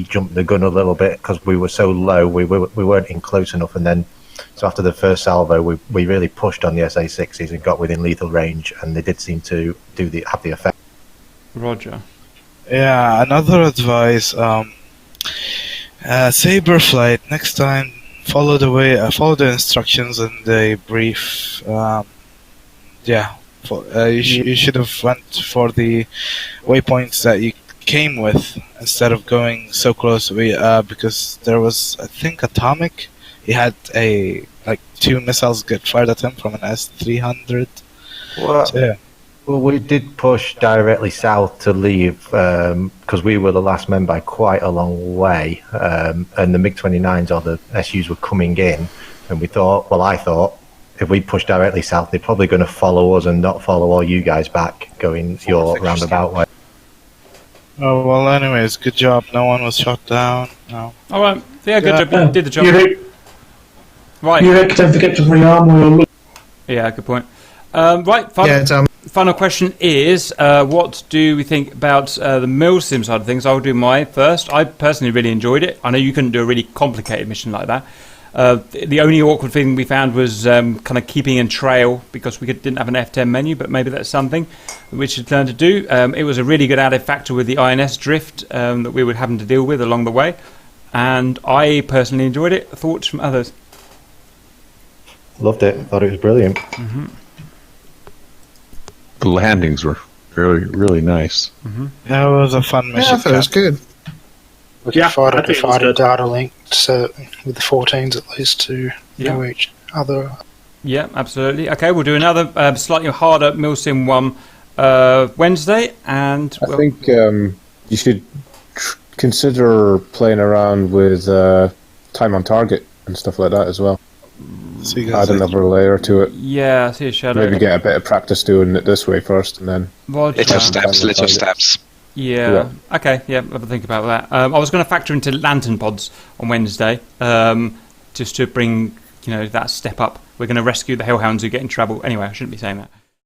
[SPEAKER 13] jumped the gun a little bit because we were so low. We weren't in close enough, and then so after the first salvo, we really pushed on the SA-6s and got within lethal range, and they did seem to have the effect.
[SPEAKER 1] Roger.
[SPEAKER 4] Yeah, another advice, saber flight, next time follow the instructions in the brief. You should have went for the waypoints that you came with instead of going so close. Because there was, I think, Atomic. He had 2 missiles get fired at him from an S-300.
[SPEAKER 13] Well,
[SPEAKER 4] so, yeah.
[SPEAKER 13] Well, we did push directly south to leave because we were the last men by quite a long way, and the MiG-29s or the SUs were coming in, and I thought, if we push directly south, they're probably going to follow us and not follow all you guys back, going your roundabout way.
[SPEAKER 4] Oh, well, anyways, good job. No one was shot down. No.
[SPEAKER 1] All right. Yeah, good job. You did the job. Right.
[SPEAKER 7] Don't forget to rearm.
[SPEAKER 1] Yeah, good point. Right. Final question is, what do we think about the milsim side of things? I'll do my first. I personally really enjoyed it. I know you couldn't do a really complicated mission like that. The only awkward thing we found was kind of keeping in trail because we didn't have an F10 menu, but maybe that's something we should learn to do. It was a really good added factor with the INS drift that we were having to deal with along the way, and I personally enjoyed it. Thoughts from others?
[SPEAKER 13] Loved it. Thought it was brilliant.
[SPEAKER 1] Mm-hmm.
[SPEAKER 14] The landings were really, really nice.
[SPEAKER 1] Mm-hmm.
[SPEAKER 4] That was a fun mission.
[SPEAKER 11] Yeah, I thought it was good.
[SPEAKER 15] We could provide a data link with the 14s at least to know each other.
[SPEAKER 1] Yeah, absolutely. Okay, we'll do another slightly harder milsim one Wednesday, and
[SPEAKER 14] I think you should consider playing around with time on target and stuff like that as well.
[SPEAKER 4] So
[SPEAKER 14] add another layer to it.
[SPEAKER 1] Yeah, I see a shadow.
[SPEAKER 14] Maybe get a bit of practice doing it this way first, and then
[SPEAKER 12] little steps.
[SPEAKER 1] Yeah. Okay. Yeah, I'll have to think about that. I was going to factor into lantern pods on Wednesday, just to bring that step up. We're going to rescue the hellhounds who get in trouble. Anyway, I shouldn't be saying that.